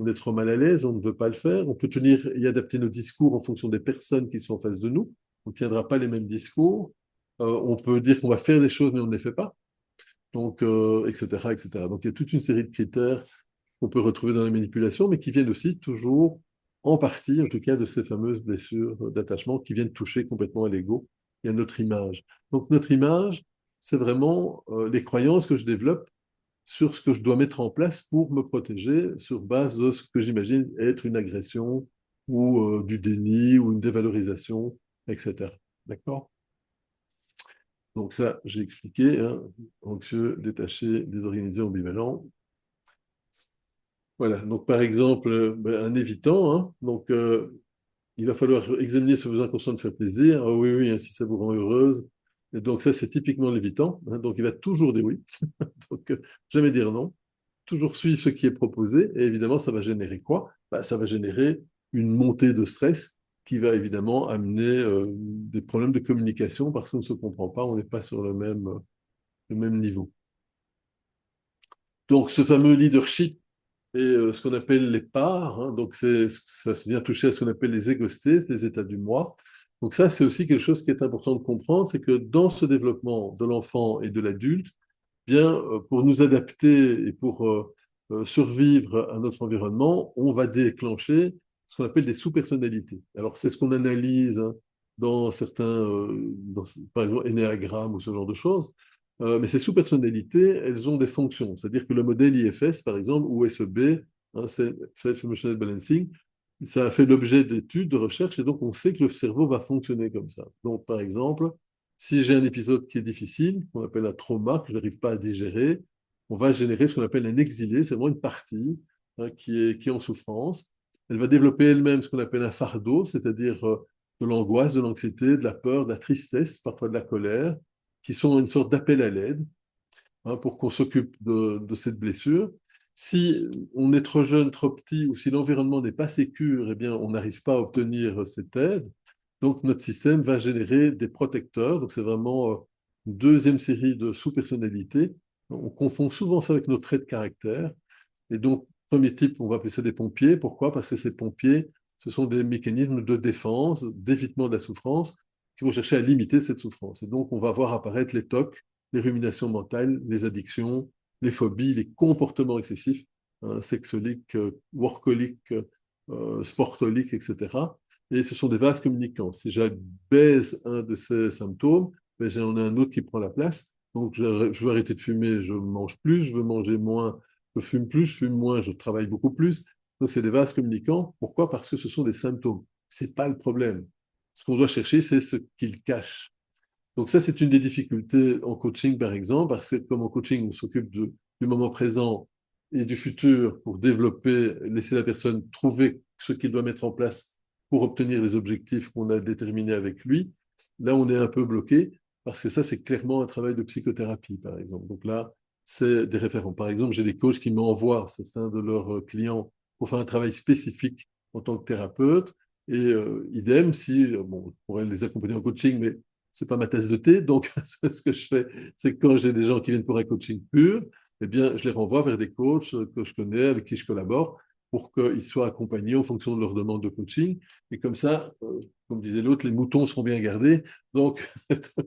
on est trop mal à l'aise, on ne veut pas le faire. On peut tenir et adapter nos discours en fonction des personnes qui sont en face de nous. On ne tiendra pas les mêmes discours. On peut dire qu'on va faire des choses, mais on ne les fait pas. Donc, etc., etc. Donc, il y a toute une série de critères qu'on peut retrouver dans la manipulation, mais qui viennent aussi toujours, en partie, en tout cas, de ces fameuses blessures d'attachement qui viennent toucher complètement à l'ego et à notre image. Donc, notre image, c'est vraiment les croyances que je développe sur ce que je dois mettre en place pour me protéger sur base de ce que j'imagine être une agression ou du déni ou une dévalorisation, etc. D'accord? Donc ça, j'ai expliqué, hein, anxieux, détaché, désorganisé, ambivalent. Voilà, donc par exemple, un évitant, hein, donc il va falloir examiner ce besoin conscient de faire plaisir. Ah oui, oui, hein, si ça vous rend heureuse, Et donc ça, c'est typiquement l'évitant, hein, donc il va toujours dire oui, donc jamais dire non, toujours suivre ce qui est proposé, et évidemment, ça va générer quoi? Bah, ça va générer une montée de stress qui va évidemment amener des problèmes de communication parce qu'on ne se comprend pas, on n'est pas sur le même niveau. Donc ce fameux leadership et ce qu'on appelle les parts, hein, donc ça vient toucher à ce qu'on appelle les égostés, les états du moi. Donc ça, c'est aussi quelque chose qui est important de comprendre, c'est que dans ce développement de l'enfant et de l'adulte, bien, pour nous adapter et pour survivre à notre environnement, on va déclencher ce qu'on appelle des sous-personnalités. Alors, c'est ce qu'on analyse hein, dans certains, par exemple, énéagrammes ou ce genre de choses. Mais ces sous-personnalités, elles ont des fonctions. C'est-à-dire que le modèle IFS, par exemple, ou SEB, hein, Self-Emotional Balancing, ça a fait l'objet d'études, de recherches, et donc on sait que le cerveau va fonctionner comme ça. Donc, par exemple, si j'ai un épisode qui est difficile, qu'on appelle un trauma, que je n'arrive pas à digérer, on va générer ce qu'on appelle un exilé, c'est vraiment une partie hein, qui est en souffrance. Elle va développer elle-même ce qu'on appelle un fardeau, c'est-à-dire de l'angoisse, de l'anxiété, de la peur, de la tristesse, parfois de la colère, qui sont une sorte d'appel à l'aide hein, pour qu'on s'occupe de cette blessure. Si on est trop jeune, trop petit, ou si l'environnement n'est pas sécure, eh bien, on n'arrive pas à obtenir cette aide. Donc, notre système va générer des protecteurs. Donc, c'est vraiment une deuxième série de sous-personnalités. On confond souvent ça avec nos traits de caractère. Et donc, premier type, on va appeler ça des pompiers. Pourquoi? Parce que ces pompiers, ce sont des mécanismes de défense, d'évitement de la souffrance, qui vont chercher à limiter cette souffrance. Et donc, on va voir apparaître les TOC, les ruminations mentales, les addictions, les phobies, les comportements excessifs, hein, sexoliques, workoliques, sportoliques, etc. Et ce sont des vases communicants. Si j'abaisse un de ces symptômes, ben, j'en ai un autre qui prend la place. Donc, je veux arrêter de fumer, je mange plus, je veux manger moins, je fume plus, je fume moins, je travaille beaucoup plus. Donc, c'est des vases communicants. Pourquoi? Parce que ce sont des symptômes. Ce n'est pas le problème. Ce qu'on doit chercher, c'est ce qu'ils cachent. Donc, ça, c'est une des difficultés en coaching, par exemple, parce que comme en coaching, on s'occupe du moment présent et du futur pour développer, laisser la personne trouver ce qu'il doit mettre en place pour obtenir les objectifs qu'on a déterminés avec lui. Là, on est un peu bloqué parce que ça, c'est clairement un travail de psychothérapie, par exemple. Donc là, c'est des référents. Par exemple, j'ai des coachs qui m'envoient certains de leurs clients pour faire un travail spécifique en tant que thérapeute. Et idem, si, bon, je pourrais les accompagner en coaching, mais c'est pas ma tasse de thé. Donc, ce que je fais, c'est que quand j'ai des gens qui viennent pour un coaching pur, eh bien, je les renvoie vers des coachs que je connais, avec qui je collabore, pour qu'ils soient accompagnés en fonction de leur demande de coaching. Et comme ça, comme disait l'autre, les moutons seront bien gardés, donc,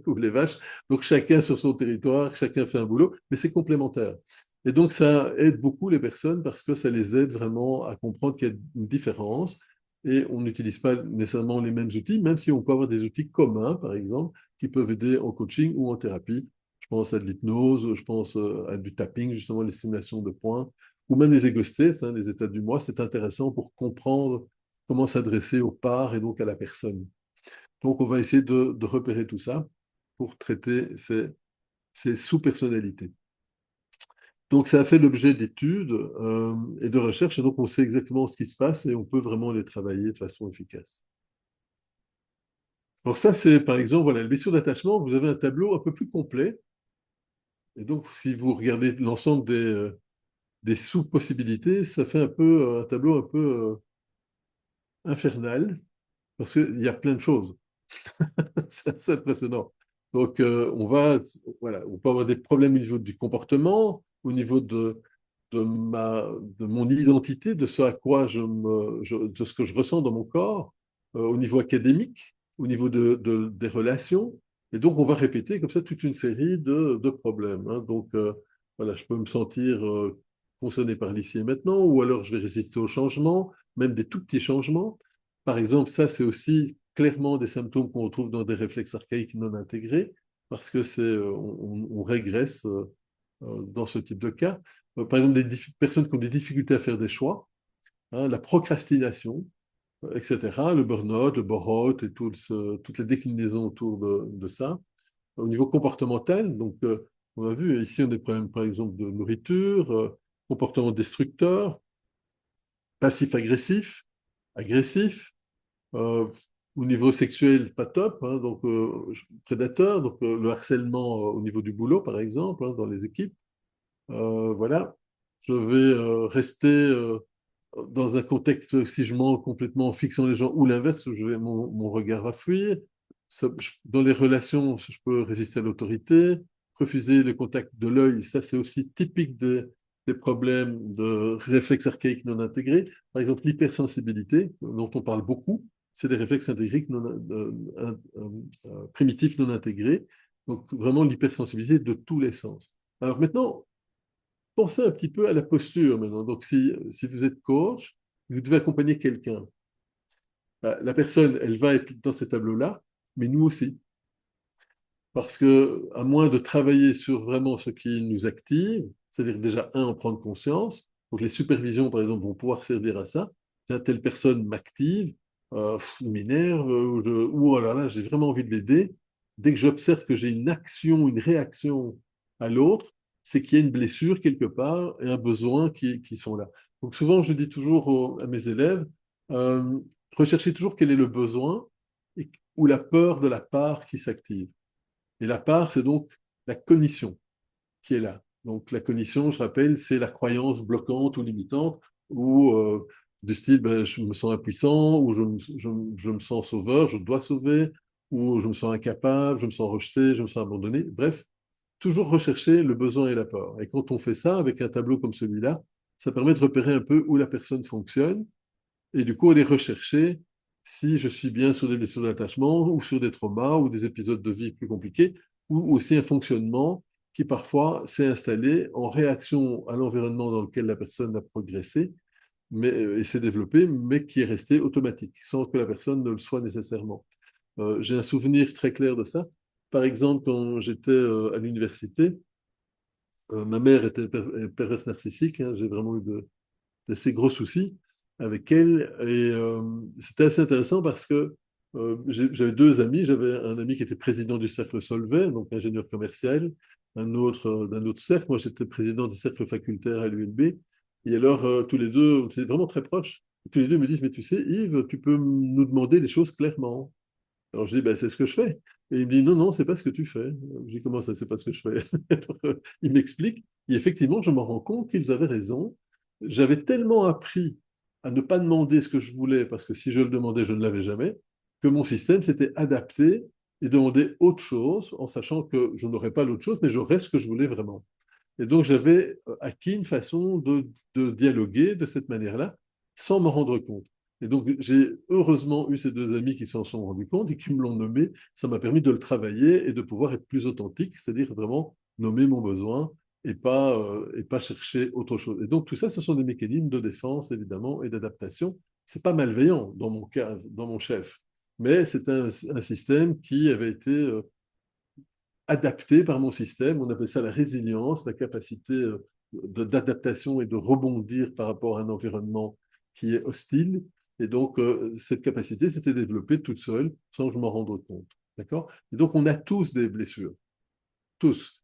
ou les vaches. Donc, chacun sur son territoire, chacun fait un boulot, mais c'est complémentaire. Et donc, ça aide beaucoup les personnes parce que ça les aide vraiment à comprendre qu'il y a une différence et on n'utilise pas nécessairement les mêmes outils, même si on peut avoir des outils communs, par exemple, qui peuvent aider en coaching ou en thérapie. Je pense à de l'hypnose, je pense à du tapping, justement, les stimulations de points, ou même les ego-states, hein, les états du moi. C'est intéressant pour comprendre comment s'adresser aux parts et donc à la personne. Donc, on va essayer de repérer tout ça pour traiter ces sous-personnalités. Donc, ça a fait l'objet d'études et de recherches, et donc on sait exactement ce qui se passe et on peut vraiment les travailler de façon efficace. Alors ça, c'est par exemple, voilà, les blessures d'attachement, vous avez un tableau un peu plus complet. Et donc, si vous regardez l'ensemble des sous-possibilités, ça fait un peu un tableau un peu infernal, parce qu'il y a plein de choses. C'est impressionnant. Donc, voilà, on peut avoir des problèmes au niveau du comportement, au niveau de mon identité, de ce à quoi de ce que je ressens dans mon corps, au niveau académique, au niveau des relations. Et donc, on va répéter comme ça toute une série de problèmes. Hein. Donc, voilà, je peux me sentir concerné par l'ici et maintenant, ou alors je vais résister au changement, même des tout petits changements. Par exemple, ça, c'est aussi clairement des symptômes qu'on retrouve dans des réflexes archaïques non intégrés, parce que on régresse dans ce type de cas. Par exemple, des personnes qui ont des difficultés à faire des choix, hein, la procrastination, etc., le burn-out, le bore-out et toutes les déclinaisons autour de ça. Au niveau comportemental, donc, on a vu, ici, on a des problèmes, par exemple, de nourriture, comportement destructeur, passif-agressif, agressif, Au niveau sexuel, pas top, hein, donc prédateur, donc le harcèlement au niveau du boulot, par exemple, hein, dans les équipes. Voilà, je vais rester dans un contexte, si je mens complètement en fixant les gens, ou l'inverse, mon regard va fuir. Dans les relations, je peux résister à l'autorité, refuser le contact de l'œil, ça c'est aussi typique des problèmes de réflexes archaïques non intégrés. Par exemple, l'hypersensibilité, dont on parle beaucoup, c'est des réflexes primitifs non intégrés. Donc vraiment l'hypersensibilité de tous les sens. Alors maintenant, pensez un petit peu à la posture maintenant. Donc, si vous êtes coach, vous devez accompagner quelqu'un. La personne, elle va être dans ces tableaux-là, mais nous aussi. Parce que, à moins de travailler sur vraiment ce qui nous active, c'est-à-dire déjà, en prendre conscience, donc les supervisions, par exemple, vont pouvoir servir à ça. Tiens, telle personne m'active, il m'énerve, ou oh là là, j'ai vraiment envie de l'aider. Dès que j'observe que j'ai une action, une réaction à l'autre, c'est qu'il y a une blessure quelque part et un besoin qui sont là. Donc souvent, je dis toujours à mes élèves, euh, recherchez toujours quel est le besoin ou la peur de la part qui s'active. Et la part, c'est donc la cognition qui est là. Donc la cognition, je rappelle, c'est la croyance bloquante ou limitante, ou du style, ben, je me sens impuissant, ou je me sens sauveur, je dois sauver, ou je me sens incapable, je me sens rejeté, je me sens abandonné. Bref, toujours rechercher le besoin et la peur. Et quand on fait ça avec un tableau comme celui-là, ça permet de repérer un peu où la personne fonctionne, et du coup, aller rechercher si je suis bien sur des blessures d'attachement ou sur des traumas ou des épisodes de vie plus compliqués, ou aussi un fonctionnement qui parfois s'est installé en réaction à l'environnement dans lequel la personne a progressé et s'est développé, mais qui est resté automatique, sans que la personne ne le soit nécessairement. J'ai un souvenir très clair de ça. Par exemple, quand j'étais à l'université, ma mère était perverse narcissique, hein, j'ai vraiment eu d'assez gros soucis avec elle. Et c'était assez intéressant parce que j'avais deux amis. J'avais un ami qui était président du cercle Solvay, donc ingénieur commercial, un autre d'un autre cercle. Moi, j'étais président du cercle facultaire à l'ULB. Et alors, tous les deux, on était vraiment très proches. Tous les deux me disent, mais tu sais, Yves, tu peux nous demander les choses clairement. Alors je dis, ben, c'est ce que je fais. Et il me dit, non, non, c'est pas ce que tu fais. Je dis, comment ça, c'est pas ce que je fais? Il m'explique. Et effectivement, je me rends compte qu'ils avaient raison. J'avais tellement appris à ne pas demander ce que je voulais, parce que si je le demandais, je ne l'avais jamais, que mon système s'était adapté et demandait autre chose, en sachant que je n'aurais pas l'autre chose, mais j'aurais ce que je voulais vraiment. Et donc, j'avais acquis une façon de dialoguer de cette manière-là, sans me rendre compte. Et donc, j'ai heureusement eu ces deux amis qui s'en sont rendus compte et qui me l'ont nommé. Ça m'a permis de le travailler et de pouvoir être plus authentique, c'est-à-dire vraiment nommer mon besoin et pas chercher autre chose. Et donc, tout ça, ce sont des mécanismes de défense, évidemment, et d'adaptation. C'est pas malveillant dans mon cas, dans mon chef, mais c'est un système qui avait été adapté par mon système. On appelle ça la résilience, la capacité d'adaptation et de rebondir par rapport à un environnement qui est hostile. Et donc, cette capacité s'était développée toute seule sans que je m'en rende compte. D'accord? Et donc, on a tous des blessures. Tous.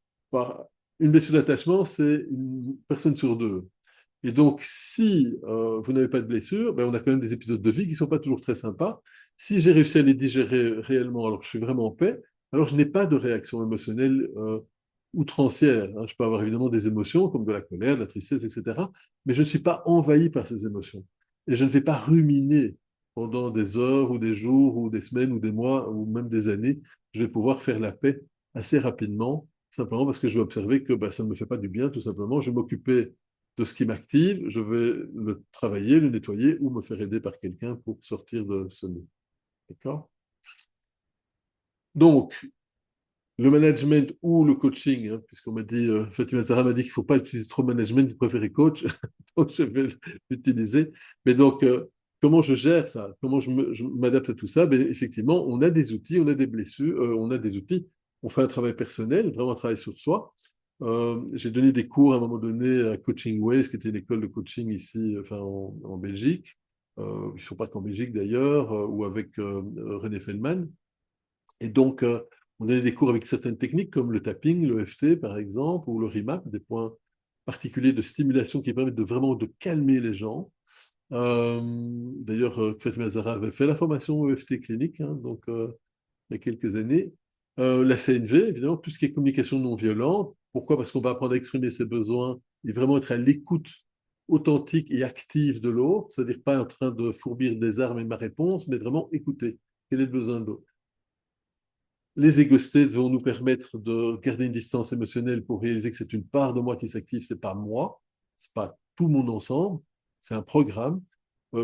Une blessure d'attachement, c'est une personne sur deux. Et donc, si vous n'avez pas de blessure, ben, on a quand même des épisodes de vie qui ne sont pas toujours très sympas. Si j'ai réussi à les digérer réellement alors que je suis vraiment en paix, alors je n'ai pas de réaction émotionnelle outrancière, hein. Je peux avoir évidemment des émotions comme de la colère, de la tristesse, etc. Mais je ne suis pas envahi par ces émotions. Et je ne vais pas ruminer pendant des heures ou des jours ou des semaines ou des mois ou même des années. Je vais pouvoir faire la paix assez rapidement, simplement parce que je vais observer que ben, ça ne me fait pas du bien, tout simplement. Je vais m'occuper de ce qui m'active, je vais le travailler, le nettoyer ou me faire aider par quelqu'un pour sortir de ce nœud. D'accord? Donc, le management ou le coaching, hein, puisqu'on m'a dit, Fatima Zahra m'a dit qu'il ne faut pas utiliser trop management, il préférait coach, donc je vais l'utiliser. Mais donc, comment je gère ça? Comment je m'adapte à tout ça? Ben, effectivement, on a des outils, on a des blessures, on a des outils. On fait un travail personnel, vraiment un travail sur soi. J'ai donné des cours à un moment donné à Coaching Ways, qui était une école de coaching ici, enfin en Belgique. Ils ne sont pas qu'en Belgique d'ailleurs, ou avec René Feldman. Et donc, on donnait des cours avec certaines techniques comme le tapping, le FT par exemple, ou le RIMAP, des points particuliers de stimulation qui permettent de vraiment de calmer les gens. D'ailleurs, Fatima Zahra avait fait la formation EFT clinique, hein, donc il y a quelques années. La CNV, évidemment, tout ce qui est communication non violente. Pourquoi? Parce qu'on va apprendre à exprimer ses besoins et vraiment être à l'écoute authentique et active de l'autre, c'est-à-dire pas en train de fourbir des armes et ma réponse, mais vraiment écouter. Quel est le besoin de l'autre? Les ego states vont nous permettre de garder une distance émotionnelle pour réaliser que c'est une part de moi qui s'active, c'est pas moi, c'est pas tout mon ensemble, c'est un programme.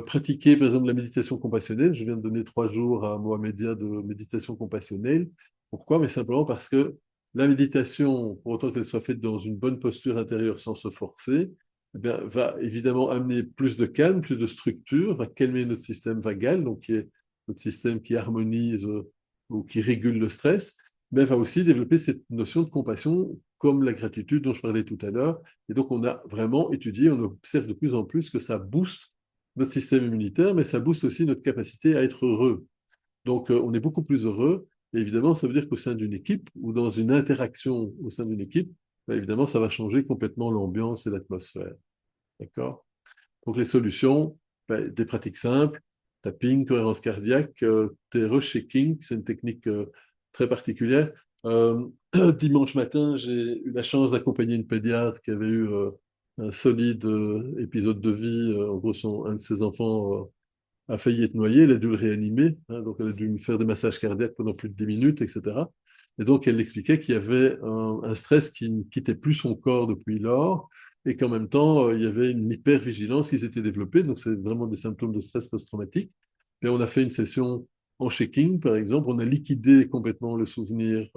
Pratiquer, par exemple, la méditation compassionnelle. Je viens de donner 3 jours à Mohamedia de méditation compassionnelle. Pourquoi? Mais simplement parce que la méditation, pour autant qu'elle soit faite dans une bonne posture intérieure sans se forcer, eh bien, va évidemment amener plus de calme, plus de structure, va calmer notre système vagal, donc qui est notre système qui harmonise ou qui régule le stress, mais va aussi développer cette notion de compassion comme la gratitude dont je parlais tout à l'heure. Et donc, on a vraiment étudié, on observe de plus en plus que ça booste notre système immunitaire, mais ça booste aussi notre capacité à être heureux. Donc, on est beaucoup plus heureux. Et évidemment, ça veut dire qu'au sein d'une équipe ou dans une interaction au sein d'une équipe, ben, évidemment, ça va changer complètement l'ambiance et l'atmosphère. D'accord? Donc, les solutions, ben, des pratiques simples, tapping, cohérence cardiaque, terror shaking, c'est une technique très particulière. Euh, Dimanche matin, j'ai eu la chance d'accompagner une pédiatre qui avait eu un solide épisode de vie. En gros, un de ses enfants a failli être noyé, elle a dû le réanimer, hein, donc elle a dû me faire des massages cardiaques pendant plus de 10 minutes, etc. Et donc elle expliquait qu'il y avait un stress qui ne quittait plus son corps depuis lors, et qu'en même temps, il y avait une hypervigilance qui s'était développée, donc c'est vraiment des symptômes de stress post-traumatique. Et on a fait une session en shaking, par exemple, on a liquidé complètement le souvenir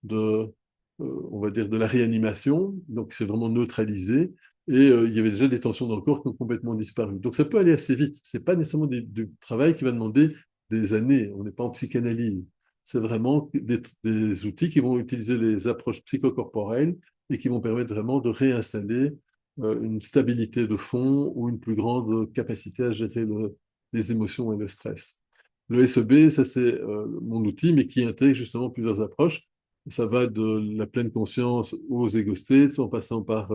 de, on va dire, de la réanimation, donc c'est vraiment neutralisé, et il y avait déjà des tensions dans le corps qui ont complètement disparu. Donc ça peut aller assez vite. C'est pas nécessairement du travail qui va demander des années. On n'est pas en psychanalyse. C'est vraiment des outils qui vont utiliser les approches psychocorporelles et qui vont permettre vraiment de réinstaller une stabilité de fond ou une plus grande capacité à gérer les émotions et le stress. Le SEB, ça c'est mon outil, mais qui intègre justement plusieurs approches. Ça va de la pleine conscience aux ego states, en passant par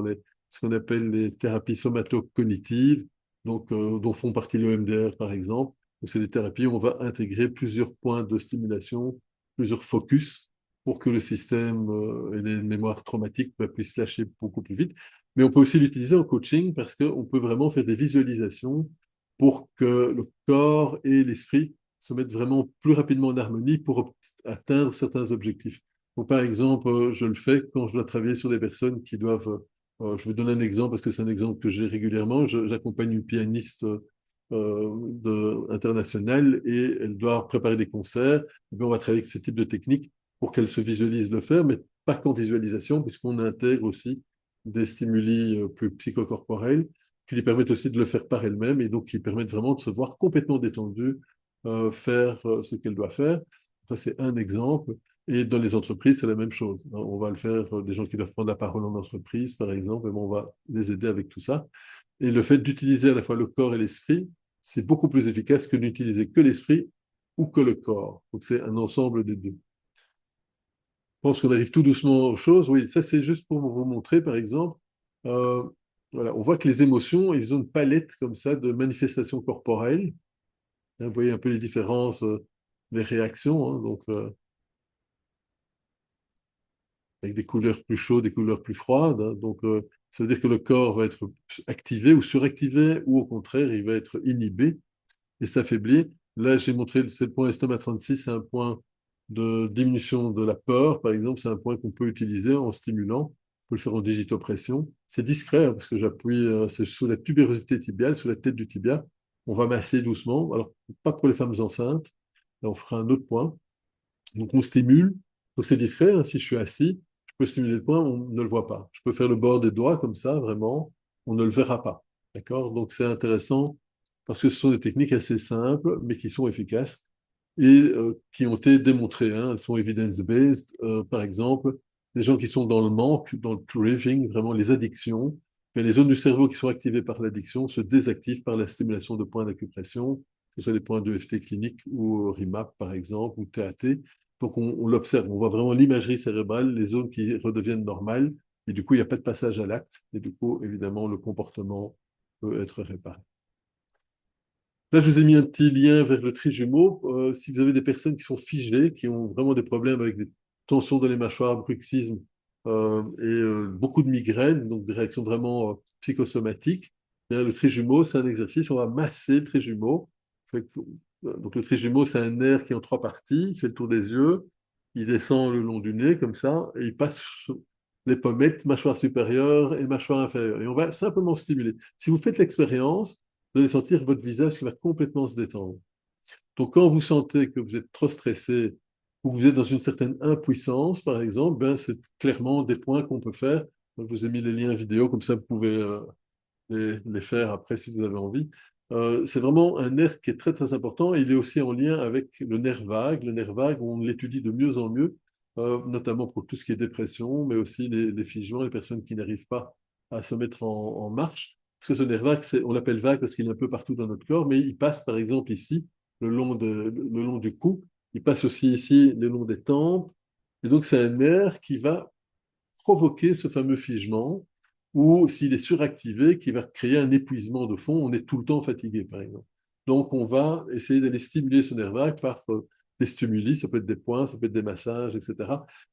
ce qu'on appelle les thérapies somato-cognitives, donc, dont font partie le MDR par exemple. C'est des thérapies où on va intégrer plusieurs points de stimulation, plusieurs focus, pour que le système et les mémoires traumatiques puissent lâcher beaucoup plus vite. Mais on peut aussi l'utiliser en coaching parce qu'on peut vraiment faire des visualisations pour que le corps et l'esprit se mettent vraiment plus rapidement en harmonie pour atteindre certains objectifs. Donc, par exemple, je le fais quand je dois travailler sur des personnes qui doivent. Je vais donner un exemple parce que c'est un exemple que j'ai régulièrement. J'accompagne une pianiste internationale et elle doit préparer des concerts. Et bien, on va travailler avec ce type de technique pour qu'elle se visualise le faire, mais pas qu'en visualisation, puisqu'on intègre aussi des stimuli plus psychocorporels qui lui permettent aussi de le faire par elle-même et donc qui permettent vraiment de se voir complètement détendue, faire ce qu'elle doit faire. Ça, c'est un exemple. Et dans les entreprises, c'est la même chose. On va le faire, des gens qui doivent prendre la parole en entreprise, par exemple, et bon, on va les aider avec tout ça. Et le fait d'utiliser à la fois le corps et l'esprit, c'est beaucoup plus efficace que d'utiliser que l'esprit ou que le corps. Donc c'est un ensemble des deux. Je pense qu'on arrive tout doucement aux choses. Oui, ça c'est juste pour vous montrer, par exemple. Euh, voilà, on voit que les émotions, ils ont une palette comme ça de manifestations corporelles. Hein, vous voyez un peu les différences, les réactions. Hein, donc, avec des couleurs plus chaudes, des couleurs plus froides, hein. Donc, ça veut dire que le corps va être activé ou suractivé, ou au contraire, il va être inhibé et s'affaiblit. Là, j'ai montré, c'est le point estomac 36, c'est un point de diminution de la peur, par exemple, c'est un point qu'on peut utiliser en stimulant. On peut le faire en digitopression. C'est discret, hein, parce que j'appuie, c'est sous la tubérosité tibiale, sous la tête du tibia. On va masser doucement. Alors, pas pour les femmes enceintes. Là, on fera un autre point. Donc, on stimule. Donc, c'est discret, hein. Si je suis assis, je peux stimuler le point, on ne le voit pas. Je peux faire le bord des doigts comme ça, vraiment, on ne le verra pas. D'accord? Donc, c'est intéressant parce que ce sont des techniques assez simples, mais qui sont efficaces et qui ont été démontrées, hein. Elles sont evidence-based. Par exemple, les gens qui sont dans le manque, dans le craving, vraiment les addictions, mais les zones du cerveau qui sont activées par l'addiction se désactivent par la stimulation de points d'acupression, que ce soit les points de d'EFT clinique ou RIMAP, par exemple, ou TAT. Donc, on l'observe, on voit vraiment l'imagerie cérébrale, les zones qui redeviennent normales, et du coup, il n'y a pas de passage à l'acte, et du coup, évidemment, le comportement peut être réparé. Là, je vous ai mis un petit lien vers le trijumeau. Si vous avez des personnes qui sont figées, qui ont vraiment des problèmes avec des tensions dans les mâchoires, bruxisme beaucoup de migraines, donc des réactions vraiment psychosomatiques, bien, le trijumeau, c'est un exercice. On va masser le trijumeau. Donc, le trijumeau, c'est un nerf qui est en trois parties. Il fait le tour des yeux, il descend le long du nez, comme ça, et il passe sur les pommettes, mâchoire supérieure et mâchoire inférieure. Et on va simplement stimuler. Si vous faites l'expérience, vous allez sentir votre visage qui va complètement se détendre. Donc, quand vous sentez que vous êtes trop stressé ou que vous êtes dans une certaine impuissance, par exemple, ben, c'est clairement des points qu'on peut faire. Je vous ai mis les liens vidéo, comme ça vous pouvez les faire après si vous avez envie. C'est vraiment un nerf qui est très très important. Il est aussi en lien avec le nerf vague. Le nerf vague, on l'étudie de mieux en mieux, notamment pour tout ce qui est dépression, mais aussi les figements, les personnes qui n'arrivent pas à se mettre en marche. Parce que ce nerf vague, on l'appelle vague parce qu'il est un peu partout dans notre corps, mais il passe par exemple ici, le long du cou. Il passe aussi ici, le long des tempes. Et donc, c'est un nerf qui va provoquer ce fameux figement, ou s'il est suractivé, qui va créer un épuisement de fond. On est tout le temps fatigué, par exemple. Donc, on va essayer d'aller stimuler ce nerf vague par des stimuli, ça peut être des points, ça peut être des massages, etc.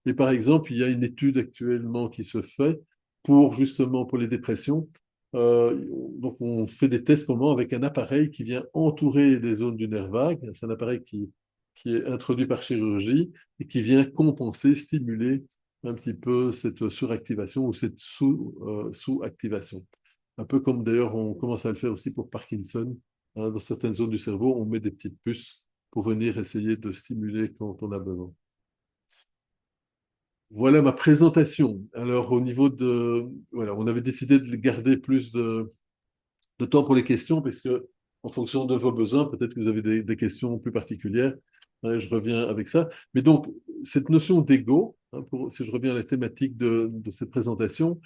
Et par exemple, il y a une étude actuellement qui se fait pour justement pour les dépressions. Donc, on fait des tests pour le moment avec un appareil qui vient entourer les zones du nerf vague. C'est un appareil qui est introduit par chirurgie et qui vient compenser, stimuler un petit peu cette suractivation ou cette sous-activation. Un peu comme d'ailleurs on commence à le faire aussi pour Parkinson. Hein, dans certaines zones du cerveau, on met des petites puces pour venir essayer de stimuler quand on a besoin. Voilà ma présentation. Alors au niveau de... Voilà, on avait décidé de garder plus de temps pour les questions, parce que en fonction de vos besoins, peut-être que vous avez des questions plus particulières. Je reviens avec ça. Mais donc, cette notion d'ego, hein, si je reviens à la thématique de cette présentation,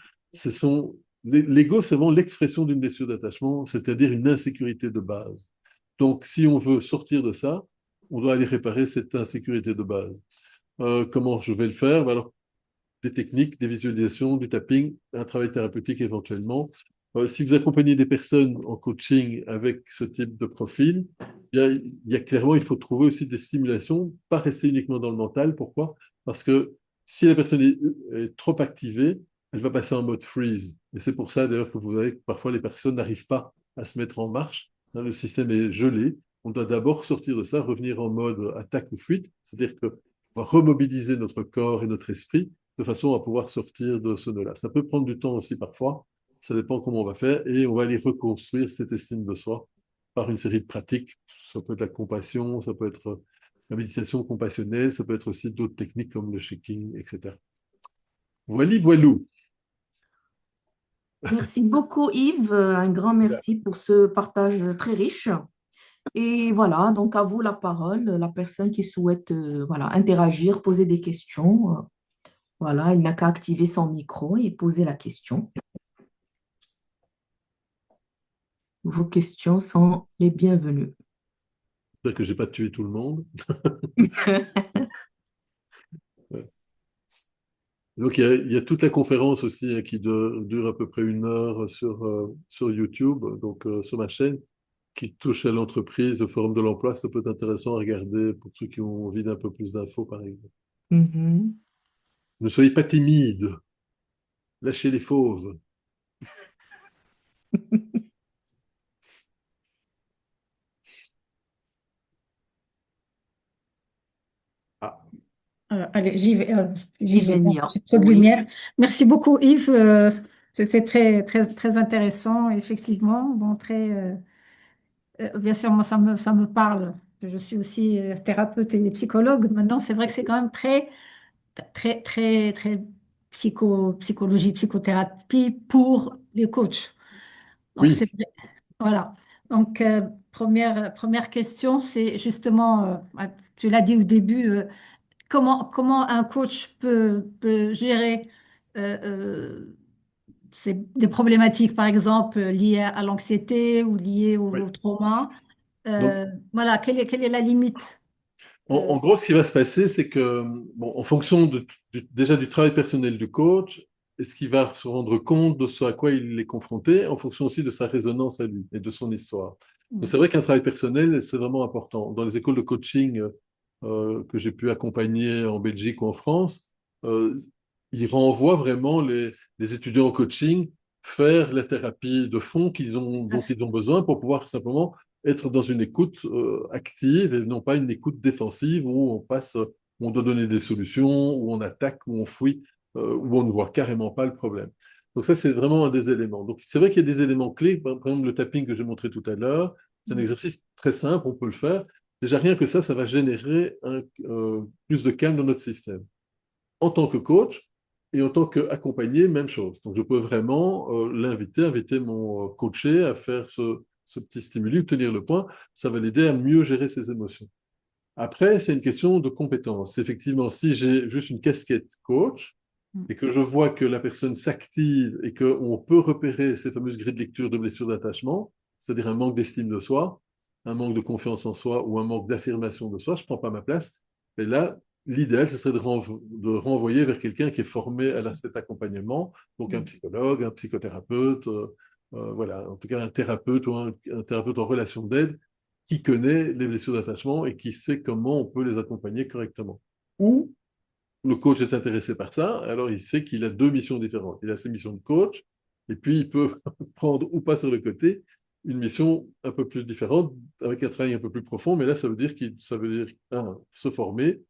l'ego, c'est vraiment l'expression d'une blessure d'attachement, c'est-à-dire une insécurité de base. Donc, si on veut sortir de ça, on doit aller réparer cette insécurité de base. Comment je vais le faire? Ben alors, des techniques, des visualisations, du tapping, un travail thérapeutique éventuellement. Si vous accompagnez des personnes en coaching avec ce type de profil, il y a clairement, il faut trouver aussi des stimulations, pas rester uniquement dans le mental. Pourquoi? Parce que si la personne est trop activée, elle va passer en mode freeze. Et c'est pour ça d'ailleurs que vous voyez que parfois les personnes n'arrivent pas à se mettre en marche. Hein, le système est gelé. On doit d'abord sortir de ça, revenir en mode attaque ou fuite, c'est-à-dire que on va remobiliser notre corps et notre esprit de façon à pouvoir sortir de ce nœud-là. Ça peut prendre du temps aussi parfois, ça dépend comment on va faire, et on va aller reconstruire cette estime de soi par une série de pratiques. Ça peut être la compassion, ça peut être la méditation compassionnelle, ça peut être aussi d'autres techniques comme le shaking, etc. Voilà, voilou. Merci beaucoup, Yves. Un grand merci pour ce partage très riche. Et voilà, donc à vous la parole, la personne qui souhaite voilà, interagir, poser des questions. Voilà, il n'a qu'à activer son micro et poser la question. Vos questions sont les bienvenues. J'espère que je n'ai pas tué tout le monde. Donc, il y a toute la conférence aussi hein, qui dure à peu près 1 heure sur YouTube, donc sur ma chaîne, qui touche à l'entreprise, au Forum de l'emploi. Ça peut être intéressant à regarder pour ceux qui ont envie d'un peu plus d'infos, par exemple. Mhm. Ne soyez pas timide. Lâchez les fauves. Ah, Allez, j'y vais. J'y vais. Bon, Ivenia, j'ai trop de oui. lumière. Merci beaucoup, Yves. C'était très, très, très intéressant, effectivement. Bon, bien sûr, moi, ça me parle. Je suis aussi thérapeute et psychologue. Maintenant, c'est vrai que c'est quand même très, très, très, très psychologie, psychothérapie pour les coachs. Donc, oui, c'est vrai. Voilà. Donc, première question, c'est justement, tu l'as dit au début, comment un coach peut gérer euh, euh, des problématiques, par exemple, liées à l'anxiété ou liées oui. au trauma. Donc, Voilà, quelle est la limite? en gros, ce qui va se passer, c'est que, bon, en fonction déjà du travail personnel du coach, est-ce qu'il va se rendre compte de ce à quoi il est confronté, en fonction aussi de sa résonance à lui et de son histoire. Donc, c'est vrai qu'un travail personnel, c'est vraiment important. Dans les écoles de coaching que j'ai pu accompagner en Belgique ou en France, euh, ils renvoient vraiment les étudiants en coaching faire la thérapie de fond dont ils ont besoin pour pouvoir simplement être dans une écoute active et non pas une écoute défensive où on passe, où on doit donner des solutions, où on attaque, où on fuit, où on ne voit carrément pas le problème. Donc ça, c'est vraiment un des éléments. Donc c'est vrai qu'il y a des éléments clés, par exemple le tapping que j'ai montré tout à l'heure, c'est un exercice très simple, on peut le faire. Déjà rien que ça va générer plus de calme dans notre système. En tant que coach et en tant qu'accompagné, même chose. Donc je peux vraiment inviter mon coaché à faire ce petit stimuli, obtenir le point, ça va l'aider à mieux gérer ses émotions. Après, c'est une question de compétence. Effectivement, si j'ai juste une casquette coach et que je vois que la personne s'active et qu'on peut repérer ces fameuses grilles de lecture de blessures d'attachement, c'est-à-dire un manque d'estime de soi, un manque de confiance en soi ou un manque d'affirmation de soi, je ne prends pas ma place. Et là, l'idéal, ce serait de renvoyer vers quelqu'un qui est formé à cet accompagnement, donc un psychologue, un psychothérapeute, voilà, en tout cas un thérapeute ou un thérapeute en relation d'aide qui connaît les blessures d'attachement et qui sait comment on peut les accompagner correctement. Ou le coach est intéressé par ça, alors il sait qu'il a deux missions différentes. Il a ses missions de coach, et puis il peut prendre ou pas sur le côté une mission un peu plus différente, avec un travail un peu plus profond, mais là, ça veut dire, un, se former,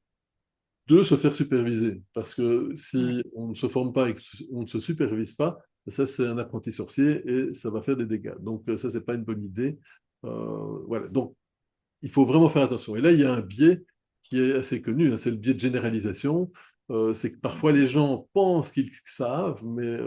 deux, se faire superviser. Parce que si on ne se forme pas et qu'on ne se supervise pas, ça, c'est un apprenti sorcier et ça va faire des dégâts. Donc, ça, c'est pas une bonne idée. Voilà. Donc, il faut vraiment faire attention. Et là, il y a un biais qui est assez connu, hein, c'est le biais de généralisation. C'est que parfois les gens pensent qu'ils savent, mais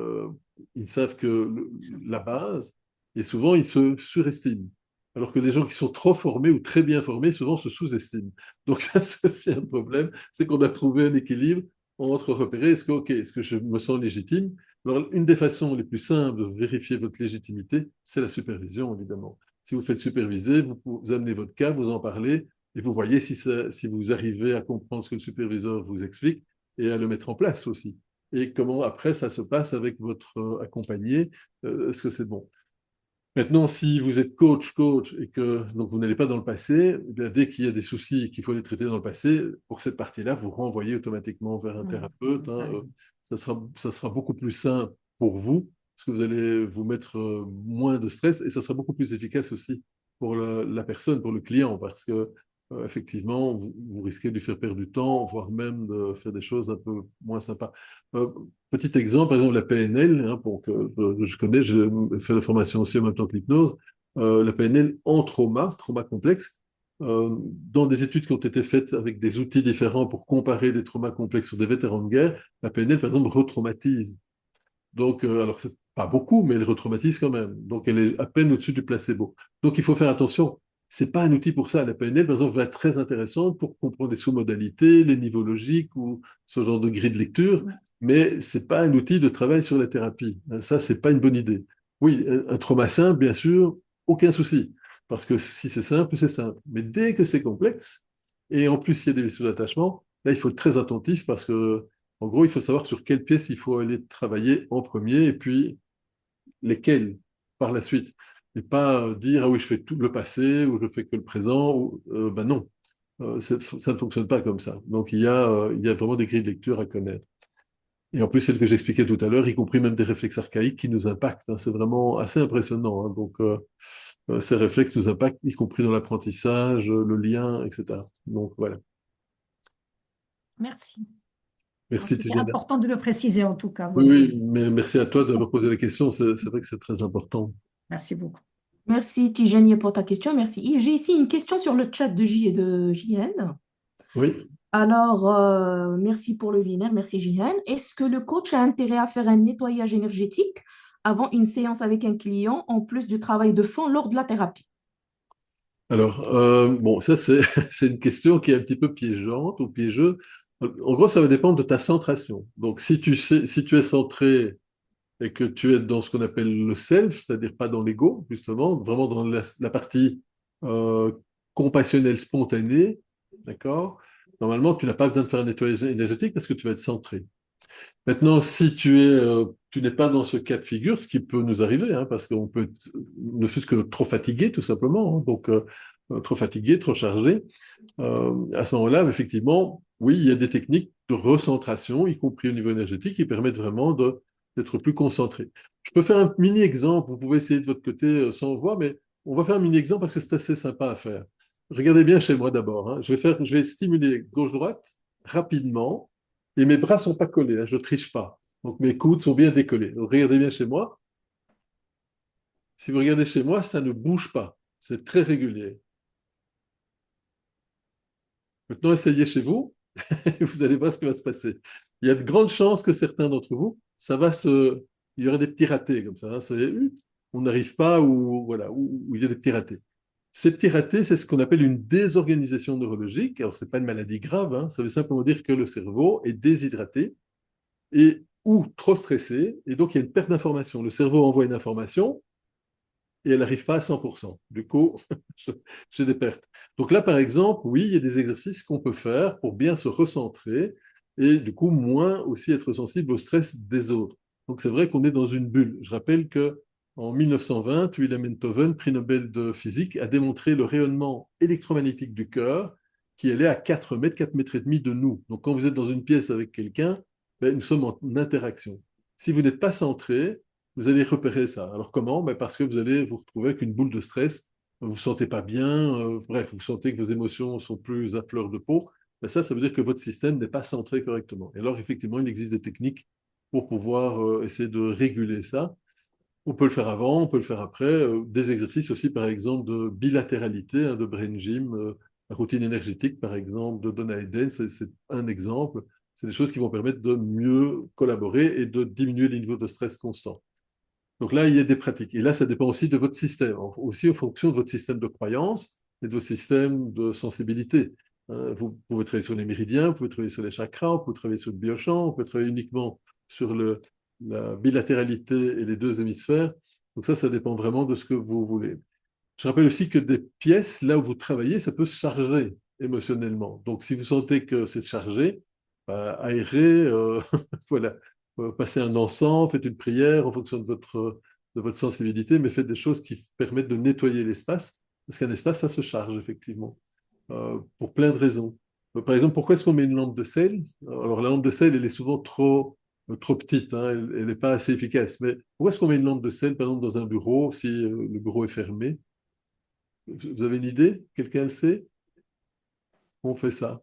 ils savent que la base, et souvent ils se surestiment. Alors que les gens qui sont trop formés ou très bien formés, souvent se sous-estiment. Donc ça, c'est un problème, c'est qu'on a trouvé un équilibre entre repérer, est-ce que je me sens légitime? Alors, une des façons les plus simples de vérifier votre légitimité, c'est la supervision, évidemment. Si vous faites superviser, vous amenez votre cas, vous en parlez, et vous voyez si vous arrivez à comprendre ce que le superviseur vous explique et à le mettre en place aussi. Et comment après ça se passe avec votre accompagné, est-ce que c'est bon? Maintenant, si vous êtes coach, et que donc vous n'allez pas dans le passé, eh bien, dès qu'il y a des soucis qu'il faut les traiter dans le passé, pour cette partie-là, vous renvoyez automatiquement vers un thérapeute. Hein, ça sera beaucoup plus simple pour vous, parce que vous allez vous mettre moins de stress, et ça sera beaucoup plus efficace aussi pour la personne, pour le client, parce que effectivement, vous risquez de lui faire perdre du temps, voire même de faire des choses un peu moins sympas. Euh, Petit exemple, par exemple, la PNL, hein, je connais, je fais la formation aussi en même temps que l'hypnose, la PNL en trauma complexe, dans des études qui ont été faites avec des outils différents pour comparer des traumas complexes sur des vétérans de guerre, la PNL, par exemple, retraumatise. Donc, alors, c'est pas beaucoup, mais elle retraumatise quand même. Donc, elle est à peine au-dessus du placebo. Donc, il faut faire attention. C'est pas un outil pour ça. La PNL, par exemple, va être très intéressante pour comprendre les sous-modalités, les niveaux logiques ou ce genre de grille de lecture, mais c'est pas un outil de travail sur la thérapie. Ça, c'est pas une bonne idée. Oui, un trauma simple, bien sûr, aucun souci. Parce que si c'est simple, c'est simple. Mais dès que c'est complexe, et en plus, il y a des blessures d'attachement, là, il faut être très attentif parce que en gros, il faut savoir sur quelle pièce il faut aller travailler en premier et puis lesquelles par la suite. Et pas dire, ah oui, je fais tout le passé ou je fais que le présent. Ben non, ça ne fonctionne pas comme ça. Donc, il y a vraiment des grilles de lecture à connaître. Et en plus, celle que j'expliquais tout à l'heure, y compris même des réflexes archaïques qui nous impactent. Hein. C'est vraiment assez impressionnant. Hein. Donc, ces réflexes nous impactent, y compris dans l'apprentissage, le lien, etc. Donc, voilà. Merci. Merci, C'était Tigena. important de le préciser en tout cas. Oui, Voilà. oui, mais merci à toi de me poser la question. C'est vrai que c'est très important. Merci beaucoup. Merci Tijani pour ta question. Merci Yves. J'ai ici une question sur le chat de JN. Oui. Alors, merci pour le webinaire, merci JN. Est-ce que le coach a intérêt à faire un nettoyage énergétique avant une séance avec un client, en plus du travail de fond lors de la thérapie? Alors, bon, ça, c'est une question qui est un petit peu piégeante ou piégeuse. En gros, ça va dépendre de ta centration. Donc, si tu es centré et que tu es dans ce qu'on appelle le self, c'est-à-dire pas dans l'ego, justement, vraiment dans la partie euh, compassionnelle spontanée, d'accord? Normalement, tu n'as pas besoin de faire un nettoyage énergétique parce que tu vas être centré. Maintenant, si tu n'es pas dans ce cas de figure, ce qui peut nous arriver, hein, parce qu'on peut être, ne fût-ce que trop fatigué, tout simplement, hein, donc trop fatigué, trop chargé. À ce moment-là, effectivement, oui, il y a des techniques de recentration, y compris au niveau énergétique, qui permettent vraiment d'être plus concentré. Je peux faire un mini-exemple, vous pouvez essayer de votre côté sans voir, mais on va faire un mini-exemple parce que c'est assez sympa à faire. Regardez bien chez moi d'abord, hein. Je vais stimuler gauche-droite rapidement, et mes bras ne sont pas collés, hein, je ne triche pas. Donc mes coudes sont bien décollés. Donc, regardez bien chez moi. Si vous regardez chez moi, ça ne bouge pas. C'est très régulier. Maintenant, essayez chez vous et vous allez voir ce qui va se passer. Il y a de grandes chances que certains d'entre vous, il y aura des petits ratés comme ça, hein. On n'arrive pas ou voilà, où il y a des petits ratés. Ces petits ratés, c'est ce qu'on appelle une désorganisation neurologique. Alors, ce n'est pas une maladie grave, hein. Ça veut simplement dire que le cerveau est déshydraté ou trop stressé, et donc il y a une perte d'information. Le cerveau envoie une information, et elle n'arrive pas à 100%. Du coup, j'ai des pertes. Donc là, par exemple, oui, il y a des exercices qu'on peut faire pour bien se recentrer et du coup, moins aussi être sensible au stress des autres. Donc c'est vrai qu'on est dans une bulle. Je rappelle que en 1920, Wilhelm Enthoven, prix Nobel de physique, a démontré le rayonnement électromagnétique du cœur qui allait à 4 mètres, 4 mètres et demi de nous. Donc quand vous êtes dans une pièce avec quelqu'un, ben, nous sommes en interaction. Si vous n'êtes pas centré, vous allez repérer ça. Alors comment? Ben parce que vous allez vous retrouver avec une boule de stress, vous ne vous sentez pas bien, bref, vous sentez que vos émotions sont plus à fleur de peau. Ben ça veut dire que votre système n'est pas centré correctement. Et alors, effectivement, il existe des techniques pour pouvoir essayer de réguler ça. On peut le faire avant, on peut le faire après. Des exercices aussi, par exemple, de bilatéralité, hein, de brain gym, la routine énergétique, par exemple, de Donna Eden, c'est un exemple. C'est des choses qui vont permettre de mieux collaborer et de diminuer les niveaux de stress constant. Donc là, il y a des pratiques. Et là, ça dépend aussi de votre système, aussi en fonction de votre système de croyance et de votre système de sensibilité. Vous pouvez travailler sur les méridiens, vous pouvez travailler sur les chakras, vous pouvez travailler sur le biochamp, vous pouvez travailler uniquement sur la bilatéralité et les deux hémisphères. Donc ça dépend vraiment de ce que vous voulez. Je rappelle aussi que des pièces, là où vous travaillez, ça peut se charger émotionnellement. Donc si vous sentez que c'est chargé, bah, aérez, voilà. Passez un encens, faites une prière en fonction de votre sensibilité, mais faites des choses qui permettent de nettoyer l'espace, parce qu'un espace, ça se charge effectivement, pour plein de raisons. Par exemple, pourquoi est-ce qu'on met une lampe de sel? Alors la lampe de sel, elle est souvent trop petite, hein, elle n'est pas assez efficace, mais pourquoi est-ce qu'on met une lampe de sel, par exemple, dans un bureau, si le bureau est fermé? Vous avez une idée? Quelqu'un le sait? On fait ça.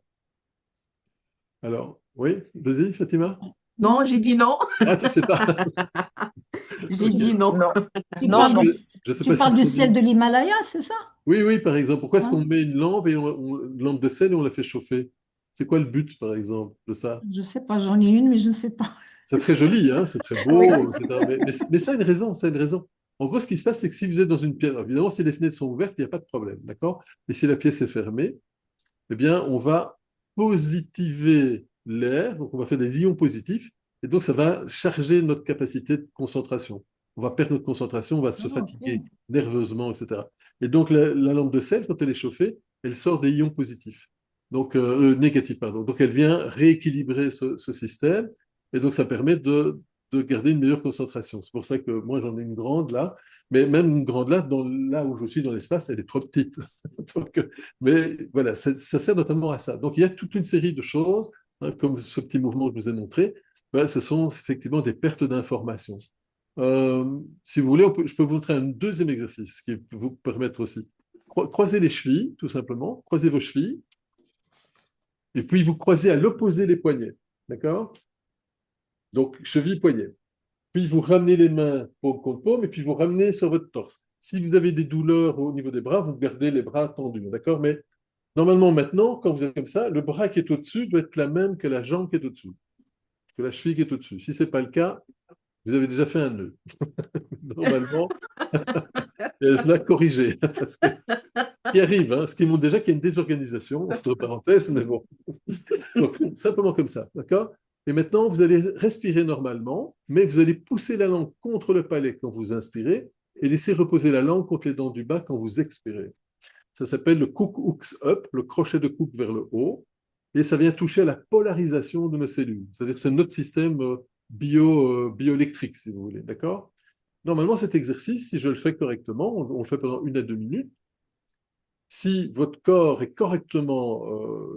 Alors, oui, vas-y, Fatima. Non, j'ai dit non. Ah, tu sais pas. J'ai Ok. dit non. Non, tu Non, parles non. du, Je sais tu pas si parles du c'est ciel dit. de l'Himalaya, c'est ça? Oui, oui, par exemple. Pourquoi est-ce Hein? qu'on met une lampe et une lampe de sel et on la fait chauffer? C'est quoi le but, par exemple, de ça? Je sais pas, j'en ai une, mais je ne sais pas. C'est très joli, hein, c'est très Oui. beau, etc. Mais ça a une raison, ça a une raison. En gros, ce qui se passe, c'est que si vous êtes dans une pièce, évidemment, si les fenêtres sont ouvertes, il n'y a pas de problème, d'accord? Mais si la pièce est fermée, eh bien, on va positiver l'air, donc on va faire des ions positifs, et donc ça va charger notre capacité de concentration. On va perdre notre concentration, on va se Ah, fatiguer ok. nerveusement, etc. Et donc la lampe de sel, quand elle est chauffée, elle sort des ions positifs, donc négatifs, pardon. Donc elle vient rééquilibrer ce système, et donc ça permet de garder une meilleure concentration. C'est pour ça que moi j'en ai une grande là, mais même une grande là, là où je suis dans l'espace, elle est trop petite. Donc, mais voilà, ça sert notamment à ça. Donc il y a toute une série de choses, hein, comme ce petit mouvement que je vous ai montré, ben, ce sont effectivement des pertes d'informations. Si vous voulez, je peux vous montrer un deuxième exercice qui peut vous permettre aussi. Croisez les chevilles, tout simplement. Croisez vos chevilles. Et puis vous croisez à l'opposé les poignets. D'accord? Donc, cheville, poignet. Puis vous ramenez les mains paume contre paume et puis vous ramenez sur votre torse. Si vous avez des douleurs au niveau des bras, vous gardez les bras tendus. D'accord? Mais normalement, maintenant, quand vous êtes comme ça, le bras qui est au-dessus doit être la même que la jambe qui est au-dessous, que la cheville qui est au-dessus. Si ce n'est pas le cas, vous avez déjà fait un nœud. Normalement, je l'ai corrigé. Parce que, qui arrive, hein, ce qui montre déjà qu'il y a une désorganisation, entre parenthèses, mais bon. Donc, simplement comme ça. D'accord? Et maintenant, vous allez respirer normalement, mais vous allez pousser la langue contre le palais quand vous inspirez et laisser reposer la langue contre les dents du bas quand vous expirez. Ça s'appelle le cook hooks up, le crochet de coupe vers le haut, et ça vient toucher à la polarisation de nos cellules. C'est-à-dire que c'est notre système bioélectrique, si vous voulez, d'accord? Normalement, cet exercice, si je le fais correctement, on le fait pendant 1 à 2 minutes. Si votre corps est correctement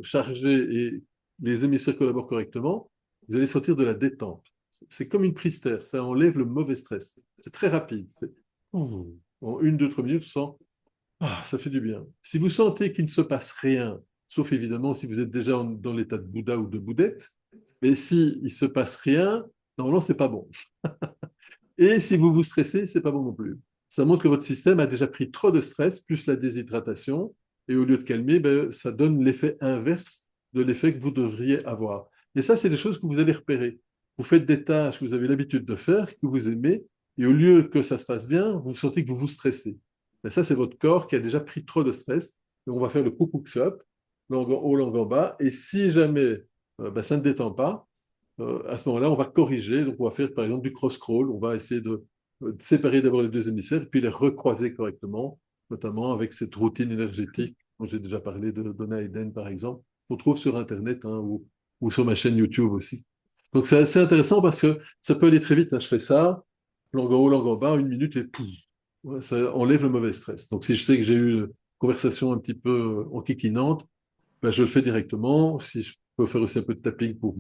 chargé et les hémisphères collaborent correctement, vous allez sortir de la détente. C'est comme une prise terre, ça enlève le mauvais stress. C'est très rapide. En 1, 2, 3 minutes, on sent, ah, ça fait du bien. Si vous sentez qu'il ne se passe rien, sauf évidemment si vous êtes déjà dans l'état de Bouddha ou de Bouddhette, mais si il se passe rien, normalement, c'est pas bon. Et si vous vous stressez, c'est pas bon non plus. Ça montre que votre système a déjà pris trop de stress, plus la déshydratation, et au lieu de calmer, ben, ça donne l'effet inverse de l'effet que vous devriez avoir. Et ça, c'est des choses que vous allez repérer. Vous faites des tâches que vous avez l'habitude de faire, que vous aimez, et au lieu que ça se passe bien, vous sentez que vous vous stressez. Et ça, c'est votre corps qui a déjà pris trop de stress. Donc, on va faire le Kukuksop, langue en haut, langue en bas, et si jamais ben, ça ne détend pas, à ce moment-là, on va corriger. Donc, on va faire par exemple du cross-crawl. On va essayer de séparer d'abord les deux hémisphères, puis les recroiser correctement, notamment avec cette routine énergétique dont j'ai déjà parlé de Donna Eden, par exemple, qu'on trouve sur Internet hein, ou sur ma chaîne YouTube aussi. Donc, c'est assez intéressant parce que ça peut aller très vite. Hein. Je fais ça, langue en haut, langue en bas, 1 minute et pouf, ouais, ça enlève le mauvais stress. Donc, si je sais que j'ai eu une conversation un petit peu enquiquinante, ben, je le fais directement. Si je peux faire aussi un peu de tapping pour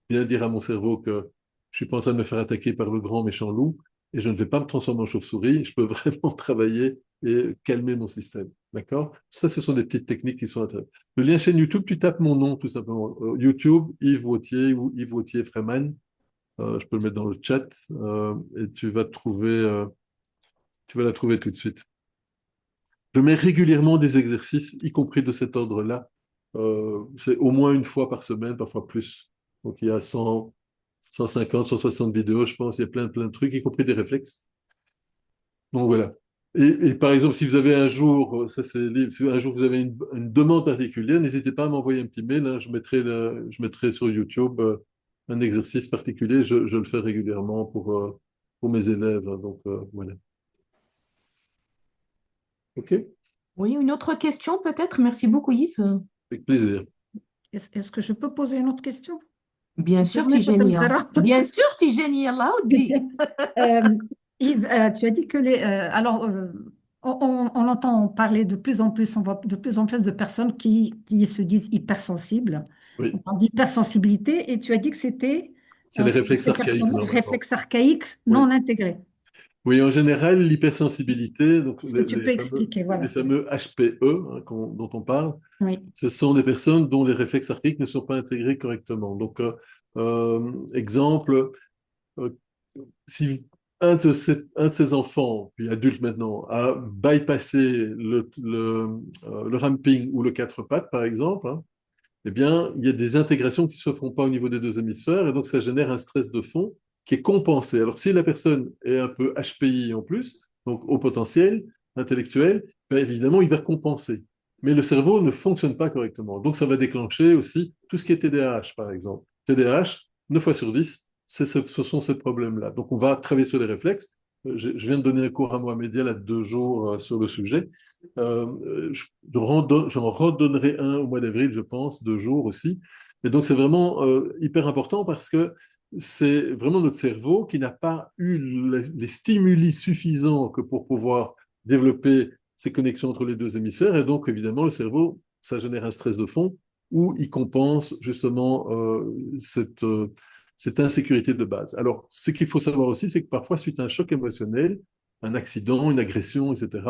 bien dire à mon cerveau que je suis pas en train de me faire attaquer par le grand méchant loup et je ne vais pas me transformer en chauve-souris, je peux vraiment travailler et calmer mon système. D'accord? Ça, ce sont des petites techniques qui sont intéressantes. Le lien chaîne YouTube, tu tapes mon nom tout simplement. YouTube, Yves Wautier ou Yves Wautier Freeman. Je peux le mettre dans le chat et tu vas la trouver tout de suite. Je mets régulièrement des exercices, y compris de cet ordre-là. C'est au moins une fois par semaine, parfois plus. Donc il y a 150, 160 vidéos, je pense. Il y a plein de trucs, y compris des réflexes. Donc voilà. Et par exemple, si vous avez un jour, ça c'est libre, si un jour vous avez une demande particulière, n'hésitez pas à m'envoyer un petit mail. Hein, je mettrai sur YouTube un exercice particulier. Je le fais régulièrement pour mes élèves. Hein, donc voilà. OK? Oui, une autre question peut-être? Merci beaucoup, Yves. Avec plaisir. Est-ce que je peux poser une autre question? Bien Tu sûr, permets, Tijani. Zara. Bien sûr, Tijani, Allah Oudi. Euh, Yves, tu as dit que on entend parler de plus en plus, on voit de plus en plus de personnes qui se disent hypersensibles. On Oui, parle d'hypersensibilité et tu as dit que c'était c'est les réflexes ces archaïques personnes normalement. réflexes archaïques Oui. non intégrés. Oui, en général, l'hypersensibilité, donc Est-ce que tu peux expliquer? les Voilà. fameux HPE hein, dont on parle, Oui. ce sont des personnes dont les réflexes archaïques ne sont pas intégrés correctement. Donc, exemple, euh, si un de ces enfants, puis adulte maintenant, a bypassé le ramping ou le quatre pattes, par exemple, hein, eh bien, il y a des intégrations qui ne se font pas au niveau des deux hémisphères, et donc ça génère un stress de fond qui est compensé. Alors, si la personne est un peu HPI en plus, donc au potentiel intellectuel, ben évidemment, il va compenser. Mais le cerveau ne fonctionne pas correctement. Donc, ça va déclencher aussi tout ce qui est TDAH, par exemple. TDAH, 9 fois sur 10, ce sont ces problèmes-là. Donc, on va travailler sur les réflexes. Je viens de donner un cours à Mohamed il y a 2 jours sur le sujet. J'en redonnerai un au mois d'avril, je pense, 2 jours aussi. Et donc, c'est vraiment hyper important parce que c'est vraiment notre cerveau qui n'a pas eu les stimuli suffisants que pour pouvoir développer ces connexions entre les deux hémisphères. Et donc, évidemment, le cerveau, ça génère un stress de fond où il compense justement cette insécurité de base. Alors, ce qu'il faut savoir aussi, c'est que parfois, suite à un choc émotionnel, un accident, une agression, etc.,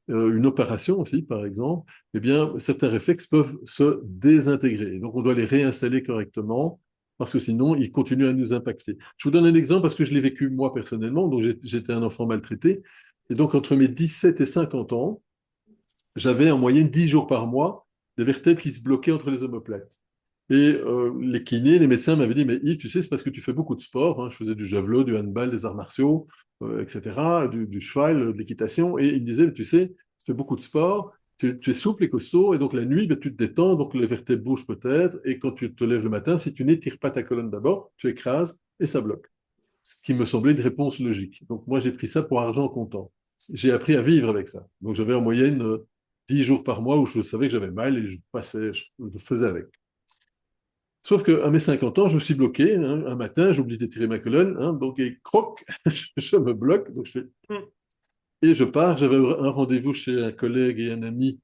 une opération aussi, par exemple, eh bien, certains réflexes peuvent se désintégrer. Donc, on doit les réinstaller correctement parce que sinon, ils continuent à nous impacter. Je vous donne un exemple parce que je l'ai vécu moi personnellement. Donc, j'étais un enfant maltraité. Et donc, entre mes 17 et 50 ans, j'avais en moyenne 10 jours par mois des vertèbres qui se bloquaient entre les omoplates. Et les kinés, les médecins m'avaient dit, mais Yves, tu sais, c'est parce que tu fais beaucoup de sport. Hein. Je faisais du javelot, du handball, des arts martiaux, etc., du cheval, de l'équitation. Et ils me disaient, tu sais, tu fais beaucoup de sport, tu es souple et costaud, et donc la nuit, ben, tu te détends, donc les vertèbres bougent peut-être, et quand tu te lèves le matin, si tu n'étires pas ta colonne d'abord, tu écrases et ça bloque. Ce qui me semblait une réponse logique. Donc moi, j'ai pris ça pour argent comptant. J'ai appris à vivre avec ça. Donc j'avais en moyenne 10 jours par mois où je savais que j'avais mal et je passais, je faisais avec. Sauf qu'à mes 50 ans, je me suis bloqué. Hein. Un matin, j'oublie d'étirer ma colonne. Hein, donc, et croc, je me bloque. Donc, je fais... Et je pars. J'avais un rendez-vous chez un collègue et un ami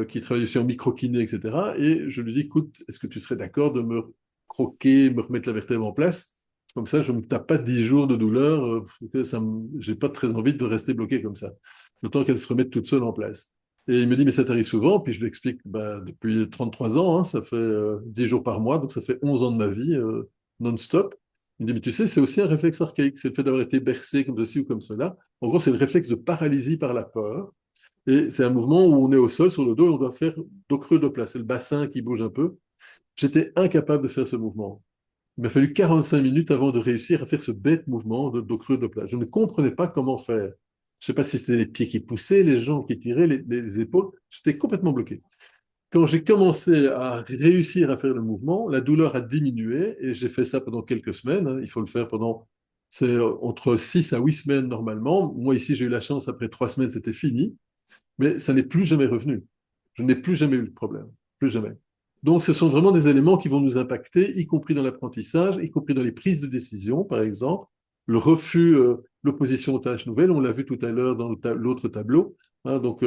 qui travaille aussi en micro-kiné, etc. Et je lui dis, écoute, est-ce que tu serais d'accord de me croquer, me remettre la vertèbre en place? Comme ça, je ne me tape pas 10 jours de douleur. J'ai pas très envie de rester bloqué comme ça. D'autant qu'elle se remette toute seule en place. Et il me dit, mais ça t'arrive souvent? Puis je lui explique, bah, depuis 33 ans, hein, ça fait 10 jours par mois, donc ça fait 11 ans de ma vie non-stop. Il me dit, mais tu sais, c'est aussi un réflexe archaïque, c'est le fait d'avoir été bercé comme ceci ou comme cela. En gros, c'est le réflexe de paralysie par la peur. Et c'est un mouvement où on est au sol, sur le dos, et on doit faire dos creux, dos plat. C'est le bassin qui bouge un peu. J'étais incapable de faire ce mouvement. Il m'a fallu 45 minutes avant de réussir à faire ce bête mouvement de dos creux, dos plat. Je ne comprenais pas comment faire. Je ne sais pas si c'était les pieds qui poussaient, les jambes qui tiraient, les épaules. J'étais complètement bloqué. Quand j'ai commencé à réussir à faire le mouvement, la douleur a diminué et j'ai fait ça pendant quelques semaines. Hein. Il faut le faire pendant, c'est entre 6 à 8 semaines normalement. Moi ici, j'ai eu la chance, après 3 semaines, c'était fini. Mais ça n'est plus jamais revenu. Je n'ai plus jamais eu de problème. Plus jamais. Donc, ce sont vraiment des éléments qui vont nous impacter, y compris dans l'apprentissage, y compris dans les prises de décision, par exemple. Le refus, l'opposition aux tâches nouvelles, on l'a vu tout à l'heure dans l'autre tableau. Hein, donc,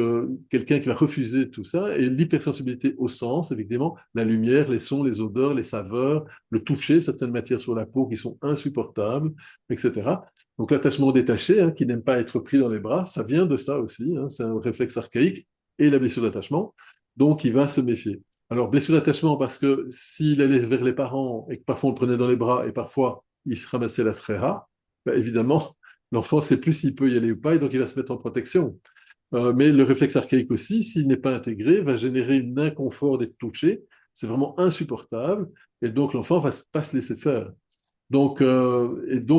quelqu'un qui va refuser tout ça, et l'hypersensibilité au sens, évidemment, la lumière, les sons, les odeurs, les saveurs, le toucher, certaines matières sur la peau qui sont insupportables, etc. Donc, l'attachement détaché, hein, qui n'aime pas être pris dans les bras, ça vient de ça aussi. Hein, c'est un réflexe archaïque et la blessure d'attachement. Donc, il va se méfier. Alors, blessure d'attachement, parce que s'il allait vers les parents et que parfois on le prenait dans les bras et parfois il se ramassait la stréra, ben évidemment, l'enfant ne sait plus s'il peut y aller ou pas et donc il va se mettre en protection. Mais le réflexe archaïque aussi, s'il n'est pas intégré, va générer un inconfort d'être touché. C'est vraiment insupportable et donc l'enfant va pas se laisser faire. Donc,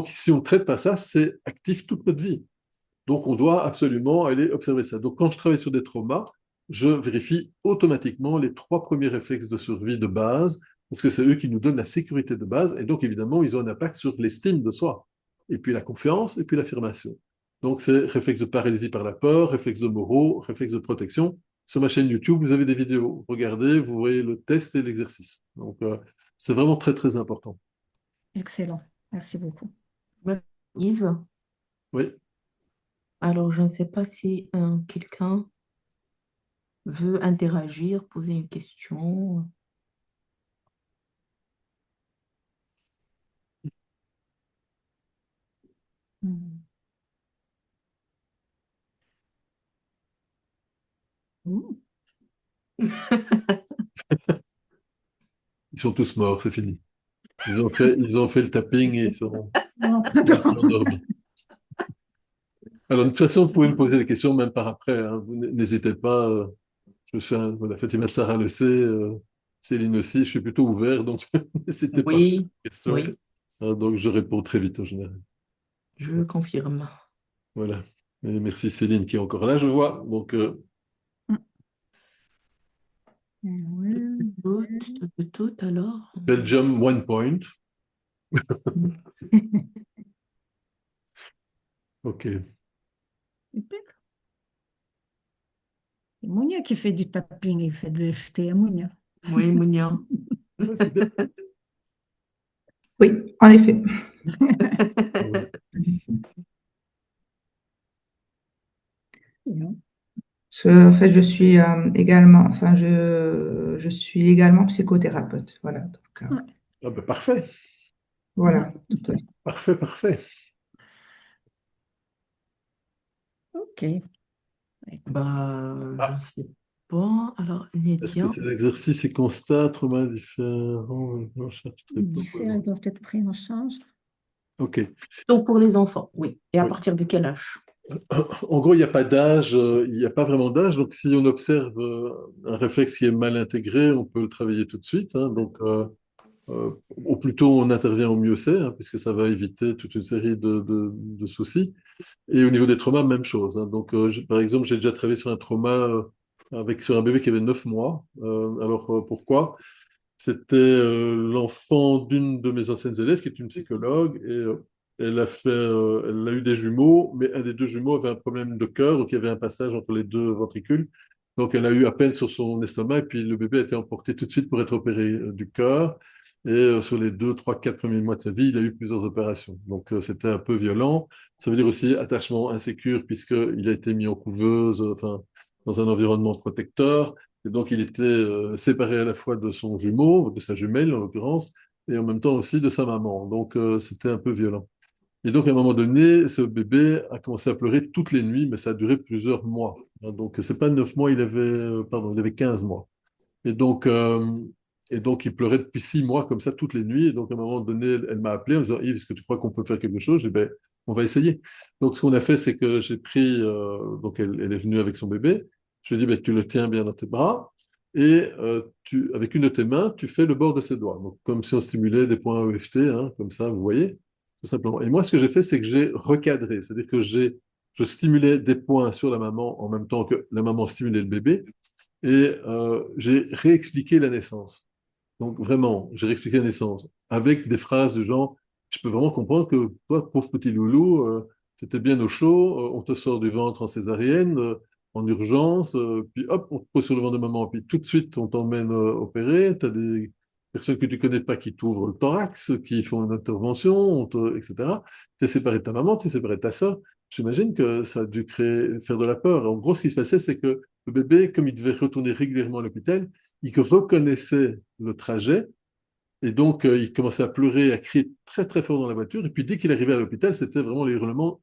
si on ne traite pas ça, c'est actif toute notre vie. Donc, on doit absolument aller observer ça. Donc, quand je travaille sur des traumas, je vérifie automatiquement les 3 premiers réflexes de survie de base, parce que c'est eux qui nous donnent la sécurité de base, et donc, évidemment, ils ont un impact sur l'estime de soi, et puis la confiance, et puis l'affirmation. Donc, c'est réflexe de paralysie par la peur, réflexe de moraux, réflexe de protection. Sur ma chaîne YouTube, vous avez des vidéos. Regardez, vous voyez le test et l'exercice. Donc, c'est vraiment très, très important. Excellent. Merci beaucoup. Yves, Oui. alors je ne sais pas si quelqu'un veut interagir, poser une question. Hmm. Hmm. Ils sont tous morts, c'est fini. Ils ont fait le tapping et Non, ils sont pardon. endormis. Alors, de toute façon, vous pouvez me poser des questions même par après. Hein. Vous n'hésitez pas. Voilà, Fatima Sarah le sait, Céline aussi. Je suis plutôt ouvert, donc n'hésitez pas à poser Oui, des questions. oui, Hein, donc, je réponds très vite en général. je confirme. Voilà. Et merci Céline qui est encore là, je vois. Donc, Oui. Tout alors. Belgium, 1 point. OK. Super. C'est Mounia qui fait du tapping, il fait de l'EFT à Mounia. Oui, Mounia. Ouais, c'est bien. Oui, en effet. Ouais. En fait, je suis également, enfin, je suis également psychothérapeute. Voilà. Donc, Ouais. Ah ben, parfait. voilà. Tout à fait. Parfait, parfait. Ok. Bah, je ne Ah, sais pas. Alors, est-ce que Nédia, ces exercices et constats, trauma différents, on cherche très peu. Différents doivent être pris en charge. OK. donc pour les enfants, oui. Et à Oui. partir de quel âge? En gros, il n'y a pas d'âge, il n'y a pas vraiment d'âge. Donc, si on observe un réflexe qui est mal intégré, on peut le travailler tout de suite. Hein. Donc, au plus tôt on intervient, au mieux c'est, hein, puisque ça va éviter toute une série de soucis. Et au niveau des traumas, même chose. Hein. Donc, par exemple, j'ai déjà travaillé sur un trauma sur un bébé qui avait 9 mois. Pourquoi? C'était l'enfant d'une de mes anciennes élèves qui est une psychologue et elle a eu des jumeaux, mais un des deux jumeaux avait un problème de cœur, donc il y avait un passage entre les deux ventricules. Donc elle a eu à peine sur son estomac et puis le bébé a été emporté tout de suite pour être opéré du cœur. Et sur les 2, 3, 4 premiers mois de sa vie, il a eu plusieurs opérations. Donc, c'était un peu violent. Ça veut dire aussi attachement insécure, puisqu'il a été mis en couveuse, enfin, dans un environnement protecteur. Et donc, il était séparé à la fois de son jumeau, de sa jumelle en l'occurrence, et en même temps aussi de sa maman. Donc, c'était un peu violent. Et donc, à un moment donné, ce bébé a commencé à pleurer toutes les nuits, mais ça a duré plusieurs mois. Hein, donc, c'est pas 9 mois, pardon, il avait 15 mois. Et donc, euh, et donc, il pleurait depuis 6 mois comme ça toutes les nuits. Et donc, à un moment donné, elle m'a appelé en me disant, Yves, est-ce que tu crois qu'on peut faire quelque chose? J'ai dit, ben, on va essayer. Donc, ce qu'on a fait, c'est que j'ai pris, donc elle est venue avec son bébé. Je lui ai dit, ben, tu le tiens bien dans tes bras et avec une de tes mains, tu fais le bord de ses doigts. Donc, comme si on stimulait des points EFT, hein, comme ça, vous voyez, tout simplement. Et moi, ce que j'ai fait, c'est que j'ai recadré. C'est-à-dire que je stimulais des points sur la maman en même temps que la maman stimulait le bébé. Et j'ai réexpliqué la naissance. Donc vraiment, j'ai réexpliqué la naissance avec des phrases du genre, je peux vraiment comprendre que toi, pauvre petit loulou, tu étais bien au chaud, on te sort du ventre en césarienne, en urgence, puis hop, on te pose sur le ventre de maman, puis tout de suite, on t'emmène opérer, tu as des personnes que tu connais pas qui t'ouvrent le thorax, qui font une intervention, etc. Tu es séparé de ta maman, tu es séparé de ta soeur. J'imagine que ça a dû faire de la peur. En gros, ce qui se passait, c'est que le bébé, comme il devait retourner régulièrement à l'hôpital, il reconnaissait le trajet et donc il commençait à pleurer, à crier très très fort dans la voiture. Et puis dès qu'il arrivait à l'hôpital, c'était vraiment les hurlements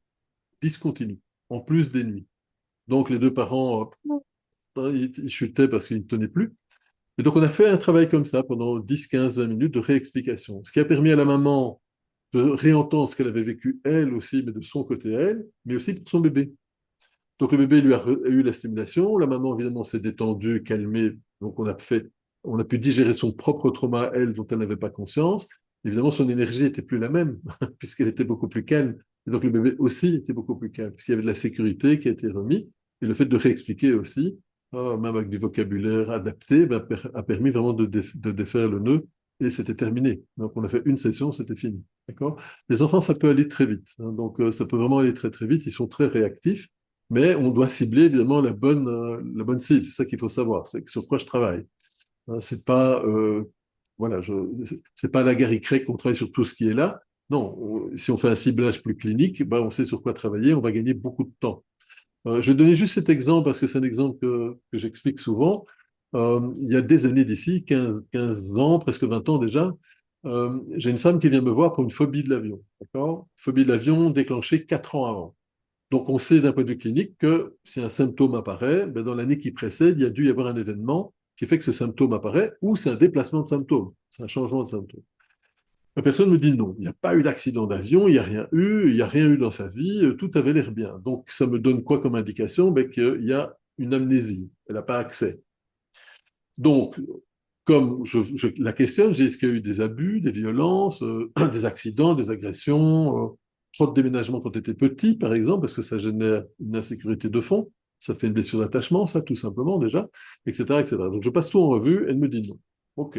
discontinus, en plus des nuits. Donc les deux parents, ils chutaient parce qu'ils ne tenaient plus. Et donc on a fait un travail comme ça pendant 10, 15, 20 minutes de réexplication, ce qui a permis à la maman de réentendre ce qu'elle avait vécu elle aussi, mais de son côté elle, mais aussi pour son bébé. Donc le bébé lui a eu la stimulation, la maman évidemment s'est détendue, calmée, donc on a pu digérer son propre trauma, elle, dont elle n'avait pas conscience. Évidemment, son énergie n'était plus la même, puisqu'elle était beaucoup plus calme. Et donc le bébé aussi était beaucoup plus calme, puisqu'il y avait de la sécurité qui a été remis. Et le fait de réexpliquer aussi, même avec du vocabulaire adapté, ben, a permis vraiment de défaire le nœud, et c'était terminé. Donc on a fait une session, c'était fini. D'accord? Les enfants, ça peut aller très vite. Hein, donc ça peut vraiment aller très très vite, ils sont très réactifs. Mais on doit cibler évidemment la bonne cible. C'est ça qu'il faut savoir. C'est sur quoi je travaille. Hein, c'est pas, voilà, c'est pas la gare Y qu'on travaille sur tout ce qui est là. Non, si on fait un ciblage plus clinique, ben, on sait sur quoi travailler, on va gagner beaucoup de temps. Je vais donner juste cet exemple parce que c'est un exemple que j'explique souvent. Il y a des années d'ici, 15 ans, presque 20 ans déjà, j'ai une femme qui vient me voir pour une phobie de l'avion. D'accord? Phobie de l'avion déclenchée 4 ans avant. Donc, on sait d'un point de vue clinique que si un symptôme apparaît, ben dans l'année qui précède, il y a dû y avoir un événement qui fait que ce symptôme apparaît ou c'est un déplacement de symptôme, c'est un changement de symptôme. La personne me dit non, il n'y a pas eu d'accident d'avion, il n'y a rien eu, il n'y a rien eu dans sa vie, tout avait l'air bien. Donc, ça me donne quoi comme indication? Ben, qu'il y a une amnésie, elle n'a pas accès. Donc, comme je la questionne, j'ai est-ce qu'il y a eu des abus, des violences, des accidents, des agressions, trop de déménagements quand tu étais petit, par exemple, parce que ça génère une insécurité de fond, ça fait une blessure d'attachement, ça, tout simplement, déjà, etc., etc. Donc, je passe tout en revue, elle me dit non. OK.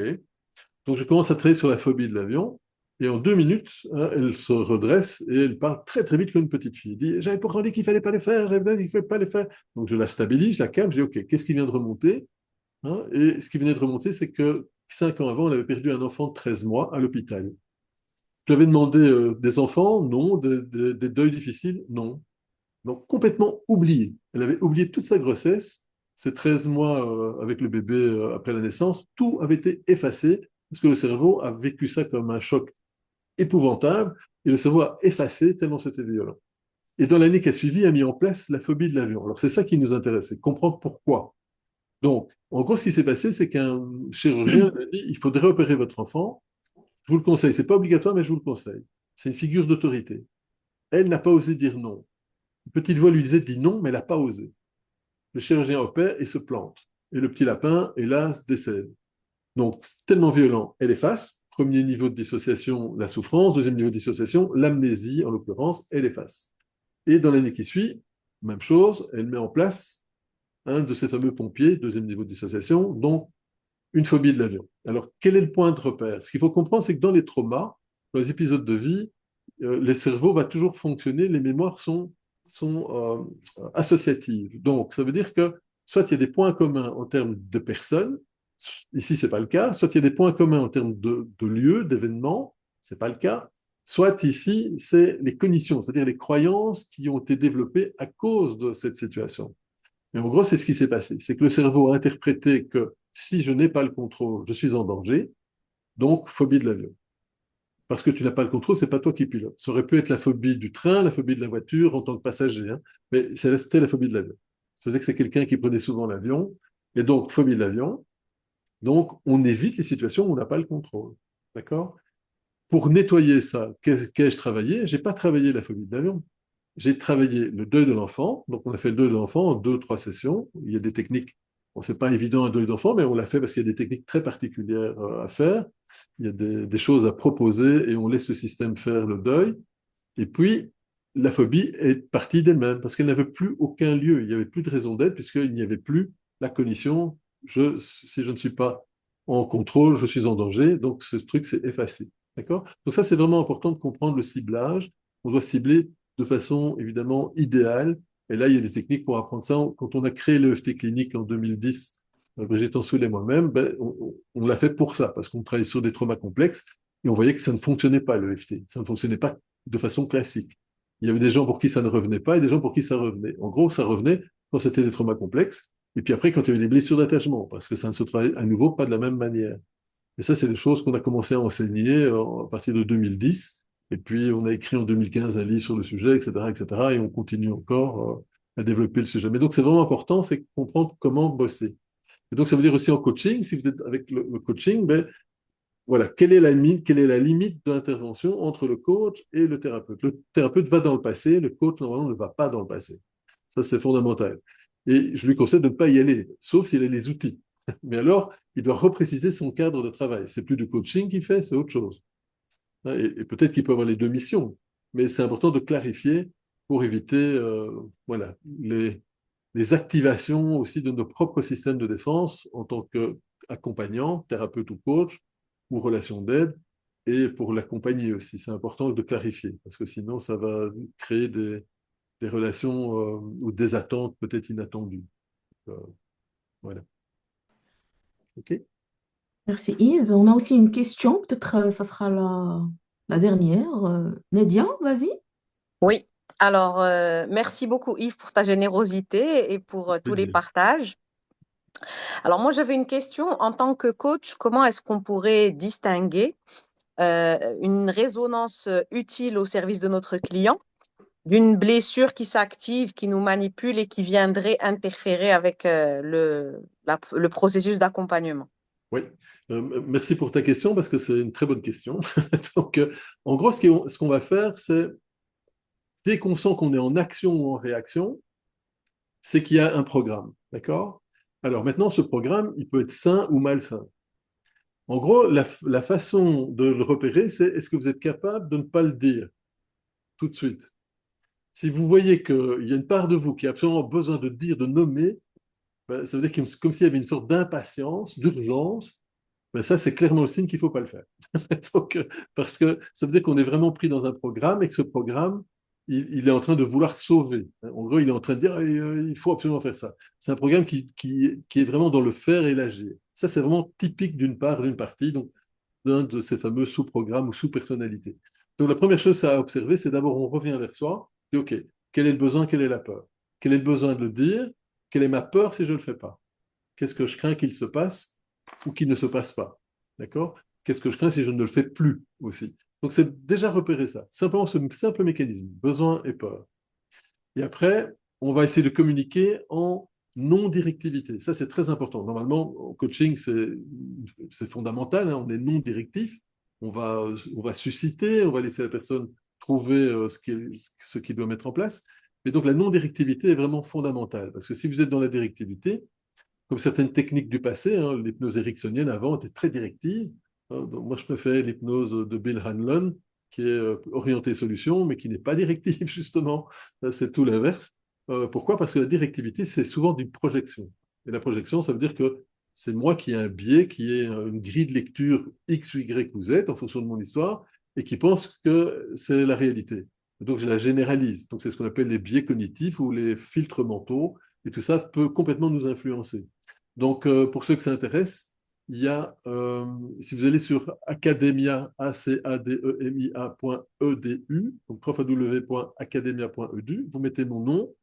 Donc, je commence à travailler sur la phobie de l'avion, et en 2 minutes, hein, elle se redresse et elle parle très, très vite comme une petite fille. Elle dit, j'avais pourtant dit qu'il fallait pas les faire, j'avais dit qu'il fallait pas les faire. Donc, je la stabilise, je la calme, je dis, OK, qu'est-ce qui vient de remonter? Hein, et ce qui venait de remonter, c'est que 5 ans avant, elle avait perdu un enfant de 13 mois à l'hôpital. Je lui avais demandé des enfants, non, des deuils difficiles, non. Donc complètement oublié. Elle avait oublié toute sa grossesse, ses 13 mois avec le bébé après la naissance, tout avait été effacé parce que le cerveau a vécu ça comme un choc épouvantable et le cerveau a effacé tellement c'était violent. Et dans l'année qui a suivi, a mis en place la phobie de l'avion. Alors c'est ça qui nous intéressait, comprendre pourquoi. Donc, en gros, ce qui s'est passé, c'est qu'un chirurgien a dit, il faudrait opérer votre enfant. Je vous le conseille. C'est pas obligatoire, mais je vous le conseille. C'est une figure d'autorité. Elle n'a pas osé dire non. Une petite voix lui disait, dis non, mais elle n'a pas osé. Le chirurgien opère et se plante. Et le petit lapin, hélas, décède. Donc, c'est tellement violent. Elle efface. Premier niveau de dissociation, la souffrance. Deuxième niveau de dissociation, l'amnésie, en l'occurrence, elle efface. Et dans l'année qui suit, même chose, elle met en place un de ces fameux pompiers, deuxième niveau de dissociation, donc une phobie de l'avion. Alors, quel est le point de repère? Ce qu'il faut comprendre, c'est que dans les traumas, dans les épisodes de vie, les cerveaux vont toujours fonctionner, les mémoires sont associatives. Donc, ça veut dire que soit il y a des points communs en termes de personnes, ici, ce n'est pas le cas. Soit il y a des points communs en termes de lieux, d'événements, ce n'est pas le cas. Soit ici, c'est les cognitions, c'est-à-dire les croyances qui ont été développées à cause de cette situation. Mais en gros, c'est ce qui s'est passé. C'est que le cerveau a interprété que si je n'ai pas le contrôle, je suis en danger, donc phobie de l'avion. Parce que tu n'as pas le contrôle, c'est pas toi qui pilote. Ça aurait pu être la phobie du train, la phobie de la voiture en tant que passager, hein, mais c'était la phobie de l'avion. Ça faisait que c'est quelqu'un qui prenait souvent l'avion, et donc phobie de l'avion. Donc, on évite les situations où on n'a pas le contrôle. D'accord? Pour nettoyer ça, qu'ai-je travaillé? J'ai pas travaillé la phobie de l'avion. J'ai travaillé le deuil de l'enfant. Donc, on a fait le deuil de l'enfant en 2, 3 sessions. Il y a des techniques. Bon, c'est pas évident un deuil d'enfant, mais on l'a fait parce qu'il y a des techniques très particulières à faire. Il y a des choses à proposer et on laisse le système faire le deuil. Et puis, la phobie est partie d'elle-même parce qu'elle n'avait plus aucun lieu. Il n'y avait plus de raison d'être puisqu'il n'y avait plus la cognition. Si je ne suis pas en contrôle, je suis en danger. Donc, ce truc s'est effacé. D'accord? Donc, ça, c'est vraiment important de comprendre le ciblage. On doit cibler de façon évidemment idéale. Et là, il y a des techniques pour apprendre ça. Quand on a créé l'EFT clinique en 2010, Brigitte Ansoul et moi-même, on l'a fait pour ça, parce qu'on travaillait sur des traumas complexes et on voyait que ça ne fonctionnait pas, l'EFT. Ça ne fonctionnait pas de façon classique. Il y avait des gens pour qui ça ne revenait pas et des gens pour qui ça revenait. En gros, ça revenait quand c'était des traumas complexes et puis après quand il y avait des blessures d'attachement, parce que ça ne se travaille à nouveau pas de la même manière. Et ça, c'est des choses qu'on a commencé à enseigner à partir de 2010. Et puis, on a écrit en 2015 un livre sur le sujet, etc., etc. Et on continue encore à développer le sujet. Mais donc, c'est vraiment important, c'est comprendre comment bosser. Et donc, ça veut dire aussi en coaching, si vous êtes avec le coaching, voilà, quelle est la limite d'intervention entre le coach et le thérapeute? Le thérapeute va dans le passé, le coach, normalement, ne va pas dans le passé. Ça, c'est fondamental. Et je lui conseille de ne pas y aller, sauf s'il a les outils. Mais alors, il doit repréciser son cadre de travail. C'est plus du coaching qu'il fait, c'est autre chose. Et peut-être qu'il peut avoir les deux missions, mais c'est important de clarifier pour éviter voilà, les activations aussi de nos propres systèmes de défense en tant qu'accompagnant, thérapeute ou coach, ou relation d'aide, et pour l'accompagner aussi. C'est important de clarifier, parce que sinon, ça va créer des relations ou des attentes peut-être inattendues. Euh, voilà. OK? Merci Yves. On a aussi une question, peut-être ça sera la dernière. Nadia, vas-y. Oui, alors merci beaucoup Yves pour ta générosité et pour tous les Plaisir. partages. Alors moi j'avais une question en tant que coach, comment est-ce qu'on pourrait distinguer une résonance utile au service de notre client d'une blessure qui s'active, qui nous manipule et qui viendrait interférer avec le processus d'accompagnement? Oui, merci pour ta question parce que c'est une très bonne question. Donc, en gros, ce qu'on va faire, c'est dès qu'on sent qu'on est en action ou en réaction, c'est qu'il y a un programme. D'accord? Alors maintenant, ce programme, il peut être sain ou malsain. En gros, la façon de le repérer, c'est est-ce que vous êtes capable de ne pas le dire tout de suite? Si vous voyez qu'il y a une part de vous qui a absolument besoin de dire, de nommer, ben, ça veut dire comme s'il y avait une sorte d'impatience, d'urgence. Ben ça, c'est clairement le signe qu'il ne faut pas le faire. Donc, parce que ça veut dire qu'on est vraiment pris dans un programme et que ce programme, il est en train de vouloir sauver. En gros, il est en train de dire il faut absolument faire ça. C'est un programme qui est vraiment dans le faire et l'agir. Ça, c'est vraiment typique d'une part, d'une partie, donc d'un de ces fameux sous-programmes ou sous-personnalités. Donc, la première chose à observer, c'est d'abord, on revient vers soi, et OK, quel est le besoin, quelle est la peur? Quel est le besoin de le dire? Quelle est ma peur si je ne le fais pas? Qu'est-ce que je crains qu'il se passe ou qu'il ne se passe pas? D'accord? Qu'est-ce que je crains si je ne le fais plus aussi? Donc, c'est déjà repérer ça. Simplement ce simple mécanisme, besoin et peur. Et après, on va essayer de communiquer en non-directivité. Ça, c'est très important. Normalement, en coaching, c'est fondamental. Hein, on est non-directif. On va susciter, on va laisser la personne trouver ce qu'il doit mettre en place. Mais donc, la non-directivité est vraiment fondamentale. Parce que si vous êtes dans la directivité, comme certaines techniques du passé, hein, l'hypnose ericksonienne avant était très directive. Hein, donc moi, je préfère l'hypnose de Bill Hanlon, qui est orientée solution, mais qui n'est pas directive, justement. C'est tout l'inverse. Pourquoi? Parce que la directivité, c'est souvent d'une projection. Et la projection, ça veut dire que c'est moi qui ai un biais, qui ai une grille de lecture X, Y ou Z, en fonction de mon histoire, et qui pense que c'est la réalité. Donc, je la généralise. Donc, c'est ce qu'on appelle les biais cognitifs ou les filtres mentaux. Et tout ça peut complètement nous influencer. Donc, pour ceux que ça intéresse, il y a, si vous allez sur academia, academia.edu, donc www.academia.edu, vous mettez mon nom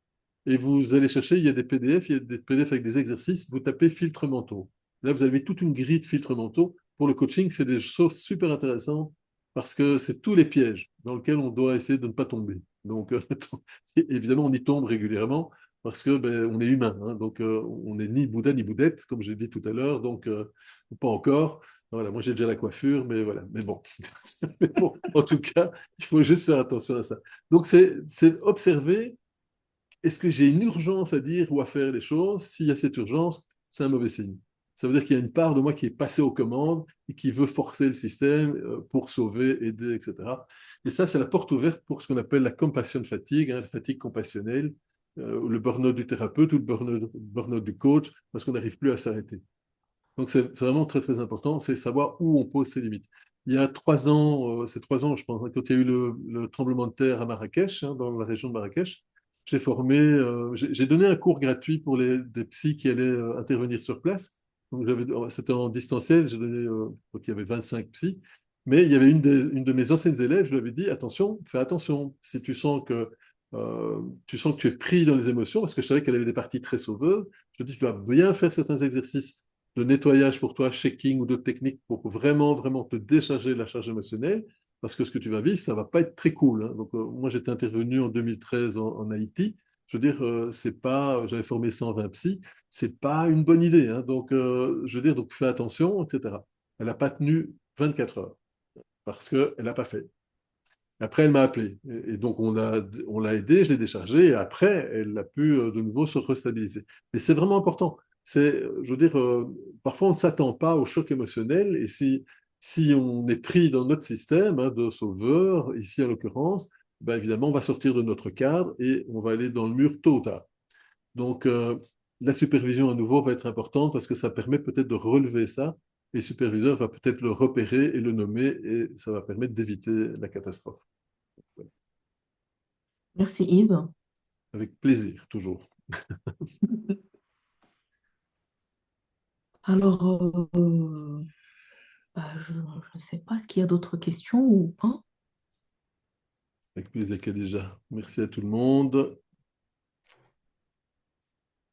et vous allez chercher, il y a des PDF avec des exercices, vous tapez filtres mentaux. Là, vous avez toute une grille de filtres mentaux. Pour le coaching, c'est des choses super intéressantes parce que c'est tous les pièges dans lesquels on doit essayer de ne pas tomber. Donc, évidemment, on y tombe régulièrement parce que on est humain, hein, donc on n'est ni Bouddha ni Bouddhette, comme j'ai dit tout à l'heure, donc pas encore. Voilà, moi j'ai déjà la coiffure, mais voilà, mais bon. Mais bon, en tout cas, il faut juste faire attention à ça. Donc c'est observer, est-ce que j'ai une urgence à dire ou à faire les choses? S'il y a cette urgence, c'est un mauvais signe. Ça veut dire qu'il y a une part de moi qui est passée aux commandes et qui veut forcer le système pour sauver, aider, etc. Et ça, c'est la porte ouverte pour ce qu'on appelle la compassion fatigue, hein, la fatigue compassionnelle, le burn-out du thérapeute ou le burn-out du coach, parce qu'on n'arrive plus à s'arrêter. Donc, c'est vraiment très, très important, c'est savoir où on pose ses limites. Il y a 3 ans, c'est 3 ans, je pense, quand il y a eu le tremblement de terre à Marrakech, hein, dans la région de Marrakech, j'ai donné un cours gratuit pour des psys qui allaient intervenir sur place. Donc, c'était en distanciel, j'ai donné, donc il y avait 25 psys, mais il y avait une de mes anciennes élèves, je lui avais dit, attention, fais attention, si tu sens que tu es pris dans les émotions, parce que je savais qu'elle avait des parties très sauveuses, je lui ai dit, tu dois bien faire certains exercices de nettoyage pour toi, shaking ou d'autres techniques pour vraiment, vraiment te décharger de la charge émotionnelle, parce que ce que tu vas vivre, ça ne va pas être très cool, hein. Donc, moi, j'étais intervenu en 2013 en Haïti. Je veux dire, c'est pas, j'avais formé 120 psys, c'est pas une bonne idée, hein. Donc, je veux dire, donc fais attention, etc. Elle n'a pas tenu 24 heures parce qu'elle n'a pas fait. Après, elle m'a appelé. Et donc, on l'a aidée, je l'ai déchargée. Et après, elle a pu de nouveau se restabiliser. Mais c'est vraiment important. Je veux dire, parfois, on ne s'attend pas au choc émotionnel. Et si on est pris dans notre système hein, de sauveur, ici en l'occurrence, ben évidemment, on va sortir de notre cadre et on va aller dans le mur tôt ou tard. Donc, la supervision à nouveau va être importante parce que ça permet peut-être de relever ça. Et le superviseur va peut-être le repérer et le nommer et ça va permettre d'éviter la catastrophe. Merci Yves. Avec plaisir, toujours. Alors, je ne sais pas, est-ce qu'il y a d'autres questions ou pas? Avec plaisir, Khadija. Merci à tout le monde.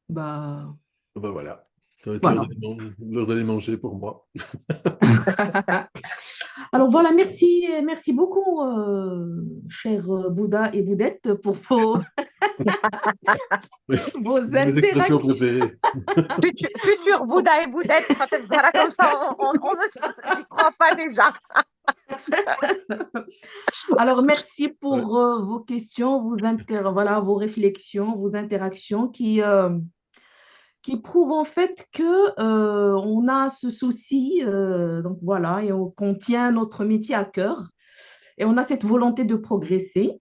Bah, Ben voilà, ça va être voilà. l'heure d'aller manger pour moi. Alors voilà, merci beaucoup, cher Bouddha et Boudette, pour vos Mes expressions interactions. préférées. Futur Bouddha et Boudette, voilà, comme ça, on ne s'y croit pas déjà. Alors, merci Ouais. pour vos questions, voilà, vos réflexions, vos interactions qui prouvent en fait que on a ce souci, donc voilà, et qu'on tient notre métier à cœur et on a cette volonté de progresser.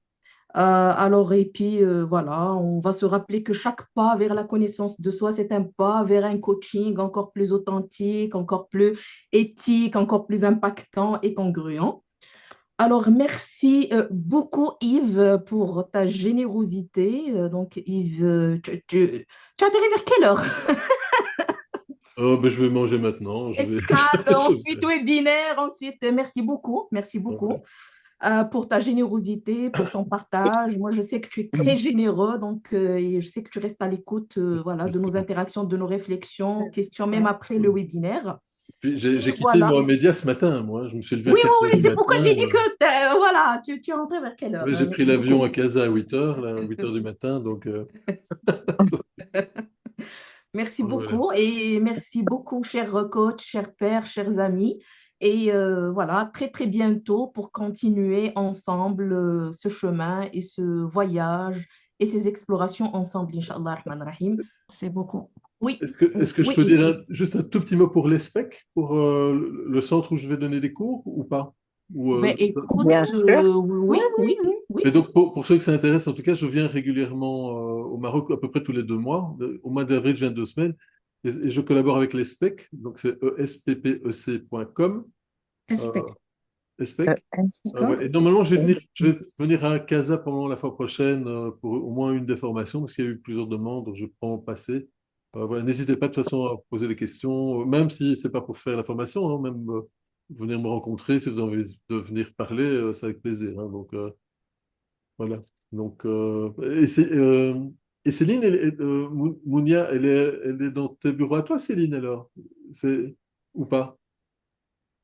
Alors, et puis voilà, on va se rappeler que chaque pas vers la connaissance de soi, c'est un pas vers un coaching encore plus authentique, encore plus éthique, encore plus impactant et congruent. Alors, merci beaucoup Yves pour ta générosité. Donc, Yves, tu atterris vers quelle heure? Oh, ben, je vais manger maintenant. Escale, ensuite webinaire, ensuite merci beaucoup Ouais. pour ta générosité, pour ton partage. Moi, je sais que tu es très généreux, donc et je sais que tu restes à l'écoute voilà, de nos interactions, de nos réflexions, questions, même après le webinaire. Puis Et j'ai quitté voilà. Mohamedia ce matin, moi. Je me suis levé à Oui, 4 oui, heures oui, du c'est pourquoi matin. j'ai dit que voilà, tu es rentré vers quelle heure? Ouais, j'ai pris Merci l'avion beaucoup. à Casa à 8 heures, là, 8 heures du matin. Donc, Merci voilà. beaucoup et merci beaucoup, chers coachs, chers pères, chers amis. Et voilà, très très bientôt pour continuer ensemble ce chemin et ce voyage et ces explorations ensemble, Inch'Allah Rahman Rahim. C'est beaucoup. Oui, Est-ce que je oui, peux Yves. dire juste un tout petit mot pour l'ESPEC, pour le centre où je vais donner des cours ou pas? Ou, Ben, écoute, Bien sûr. oui, oui, oui. Mais donc, pour ceux que ça intéresse, en tout cas, je viens régulièrement au Maroc à peu près tous les 2 mois. Au mois d'avril, je viens 2 semaines. Et je collabore avec l'ESPEC, donc c'est esppec.com. Euh, Respect. ESPEC. D'accord. Ouais. Et normalement, je vais venir à Casa pendant la fois prochaine pour au moins une des formations, parce qu'il y a eu plusieurs demandes, donc je prends au passé. Voilà, n'hésitez pas de toute façon à poser des questions, même si c'est pas pour faire la formation, hein, même venir me rencontrer si vous avez envie de venir parler, c'est avec plaisir, hein. Donc voilà. Donc et Céline, Mounia, elle est dans tes bureaux à toi, Céline, alors? C'est ou pas?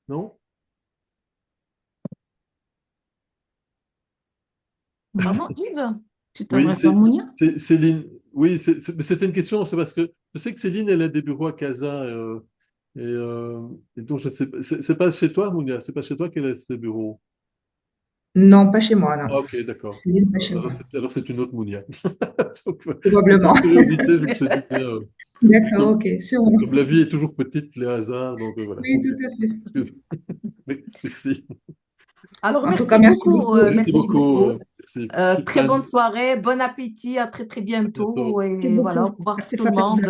Non? Pardon, Yves? Tu Oui, t'adresses à Mounia? Céline. Oui, c'était une question, c'est parce que je sais que Céline, elle a des bureaux à Casa. Et donc, je ne sais pas, c'est pas chez toi, Mounia, c'est pas chez toi qu'elle a ses bureaux. Non, pas chez moi, non. Ah, ok, d'accord. Céline, pas chez Alors, moi, c'est une autre Mounia. Donc, c'est probablement. par curiosité, je me suis dit, tiens, D'accord, comme, ok, sûrement. comme la vie est toujours petite, les hasards, donc voilà. Oui, Ok. tout à fait. Merci. Alors, En tout cas, merci merci beaucoup. beaucoup. Merci Merci beaucoup. beaucoup. Merci. Très bonne Shukran. soirée, bon appétit, à très très À bientôt. bientôt Merci et voilà, beaucoup. au revoir Merci tout le Fatah. monde.